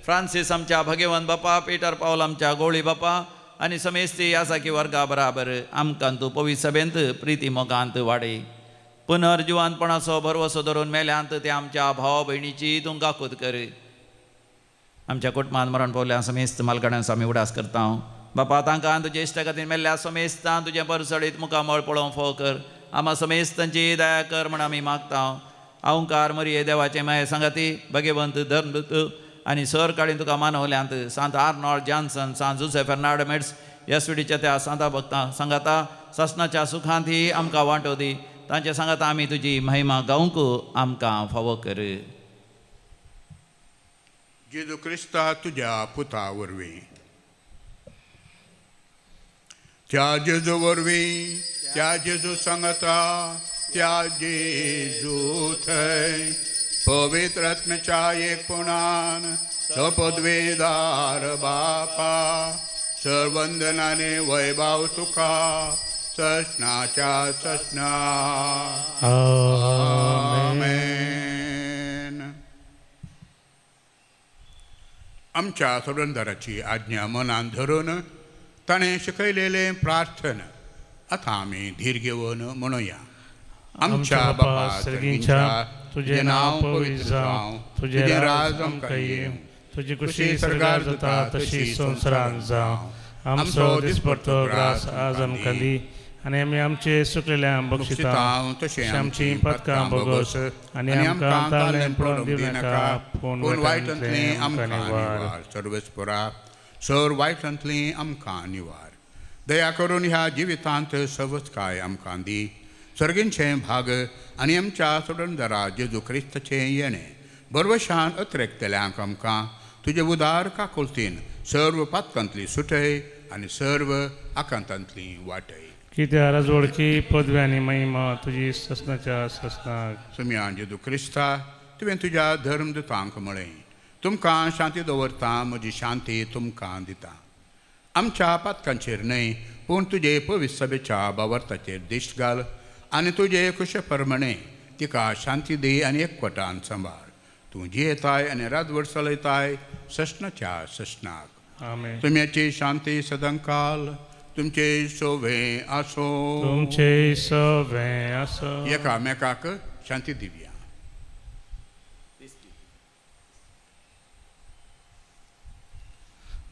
फ्रांसीस आमच्या भगवंत बापा पीटर पावल आमच्या गोळी बापा आनी समेस्ती यासाकी वर्गा बराबर आमकां तूं पवित्र सभेंत प्रिती मोगांत वाडय पुनर्जिवंतपणाचो भरवसो धरून मेल्यांत ते आमच्या भावा भयणीची तूं गाकूत कर आमच्या कुटुंबांत मरण पावल्या समेस्त मालगड्यांचो आमी उडास करता बापा तांकां तुजे इश्ट खातीर मेल्ल्या समेस्तां तुजें परसडीत मुखामळ पळोवंक फाव कर आमा समेस्तांची दया कर म्हण आमी मागता अवंकार मरिये देवाचे माये सांगाती भगवंत धर्मदूत आनी सर काडीन तुका मानवल्यांत सांत आर्नॉल्ड जॉन्सन सांत जुसेफ फेर्नांडो मेड्स येसुडीच्या त्या सांता भक्तां सांगाता ससनाच्या सुखांत ही आमकां वांटो दी तांचे सांगाता आमी तुजी महिमा गावंक आमकां फावो कर जेजू क्रिस्ता तुज्या पुता वरवीं त्या जेजू वरवीं त्या जेजू सांगता त्या जेजू थंय पवित्र आत्म्याच्या एकपणान सपदवेदार बापा सर्वंदनाने वैभव तुका ससनाच्या ससना आमेन आमच्या सोडणदाराची आज्ञा मनान धरून ताणें शिकयलेलें प्रार्थना आतां आमी धीर घेवन म्हणुया. आमच्या बापा सर्गींच्या तुझे नाव पवित्र जावं, तुझे राज आमकां येवं, तुझी खुशी सरगार जाता तशी संवसारांत जावं. आमचो दिसपडटो ग्रास आज आमकां दी, आनी आमी आमचे सुकलेल्यांक बक्षिता तशें आमची पदकां भोगोस, आनी आमकां ताळें पडोवंक दिनाका, पूण वायटांतलीं आमकां निवार. सर्वेस्परा सर वायटांतलीं आमकां निवार. दया करून ह्या जिवितांत सवस्काय आमकां दी. सर्गींचें भाग आनी आमच्या सोडणदारा जेजू क्रिस्ताचें येणें बरवशान अत्रेकतेल्यांक आमकां तुजे उदार काकुलतीन सर्व पातकांतली सुटय आनी सर्व आकांतांतली वाटय. कित्या राजवडकी पदवी आनी महिमा तुजी ससनाच्या ससनाक. सुम्या जेजू क्रिस्ता तुवें तुज्या धर्मदूतांक म्हळें, तुमकां शांती दवरता, म्हजी शांती तुमकां दिता. आमच्या पातकांचेर न्हय पूण तुजे पवित्र सभेच्या बावर्ताचेर दिश्ट घाल, आनी तुजे कुशे प्रमाणे तिका शांती दी आनी एकवटान सांबाळ. तूं जियेताय आनी राजवट चलयताय ससनाच्या ससनाक. आमेन. तुमची शांती सदांकाल तुमचे सोवे आसो. तुमचे सोवे आसो. एकामेकाक शांती दिवया.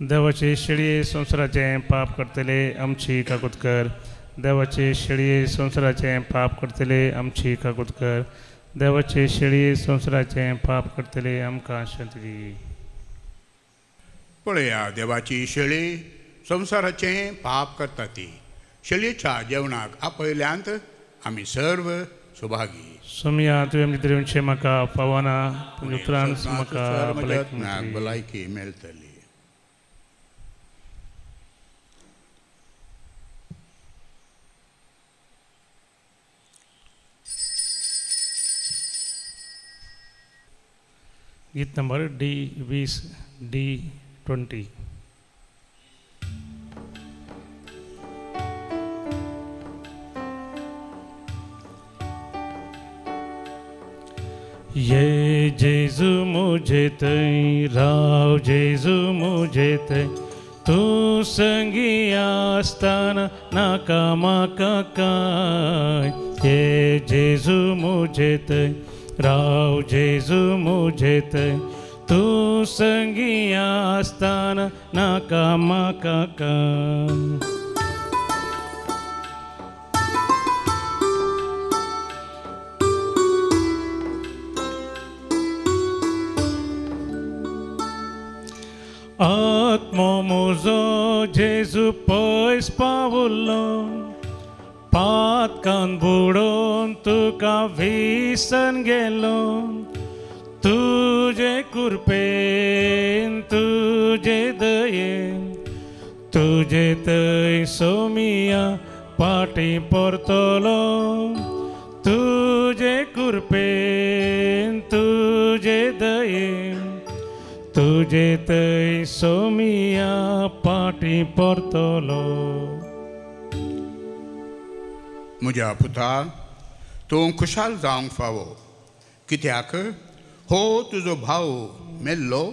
देवाचे शेळये संवसाराचें पाप करतले आमची काकूत कर. देवाचे शेळये संवसाराचें पाप करतले आमची काकूत कर. देवाचे शेळये संवसाराचें पाप करतले आमकां शांती दी. पळया देवाची शेळी संवसाराचें पाप करता ती. शेळयेच्या जेवणाक आपयल्यांत आमी सर्व सुभागी. सुमया तुवें आमचे देवचे म्हाका पावना, पूण उतरान म्हाका भलायकी मेळटली. गीत नंबर D20 D20. ये जेजू मुझे तय राव जेजू मुझे तय, तू संगी आसतना नाका म्हाका काय. ये जेजू मुझे तय राव जेजू मुझे तय, तू संगी आसतना नाका म्हाका काय. आत्मो म्हजो जेजू पयस पावलो, पातकान बुडोवन तुका विसन गेलो. तुजे कृपेन तुजे दयेन तुजे थंय सोमिया पाटी परतलो. तुजे कृपेन तुजे दयेन तुजे थंय सोमिया पाटी परतलो. म्हज्या पुता तूं खुशाल जावंक फावो, कित्याक हो तुजो भाव मेल्लो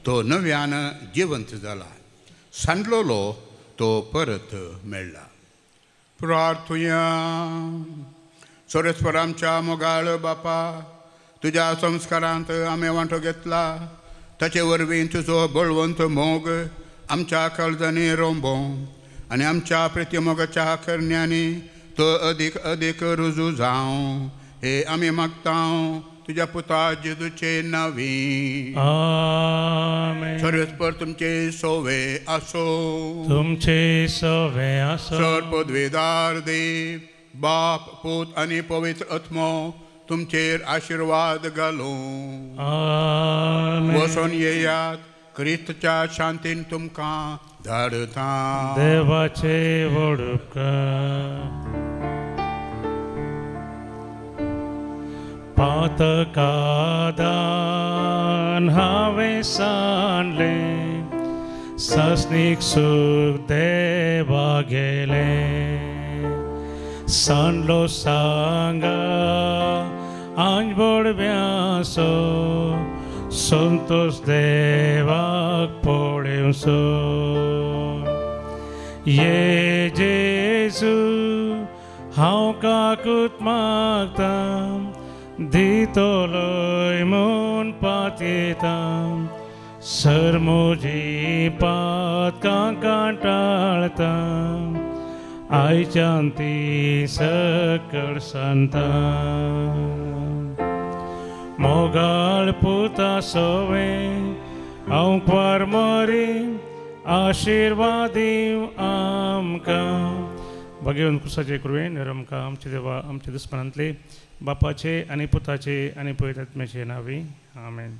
तो नव्यान जिवंत जाला, सांडलोलो तो परत मेळ्ळा. प्रार्थुया. सोरेस्पर आमच्या मोगाळ बापा, तुज्या संस्कारांत आमी वांटो घेतला, ताचे वरवीं तुजो बळवंत मोग आमच्या काळजांनी रोंबो आनी आमच्या प्रित्यमोगाच्या करण्यांनी तो अदीक अदीक रुजू जावं. हे आमी मागता तुज्या पुता जेजूचे नांवी. आमेन. सर्वेस्पर तुमचे सोवे आसो. तुमचे सोवे आसो. सर पदवेदार देव बाप पूत आनी पवित्र आत्मो तुमचेर आशिर्वाद घालूं. आमेन. वचून येयात, क्रिस्तच्या शांतीन तुमकां धाडता. देवाचे वडूपकार. पातकादान हांवें सांडले, ससनीक सूख देवा गेले. सांडलो सांगा आंजबड व्यासो, संतोष देवाक पळेवसून ये जेजू हांव काकूत मागता दितोलोय म्हूण पातयेता सर म्हजी पातकां कांटाळता आयच्यान ती सकळ सांता मोगाळ पुता सोवे हांव परमोरी आशिर्वाद दिव आमकां भगवंत कुसाचे कृपेन आमकां आमचे देवा आमचे दुस्मनांतले बापाचे आनी पुताचे आनी पवित्र आत्म्याचे नांवी आमेन.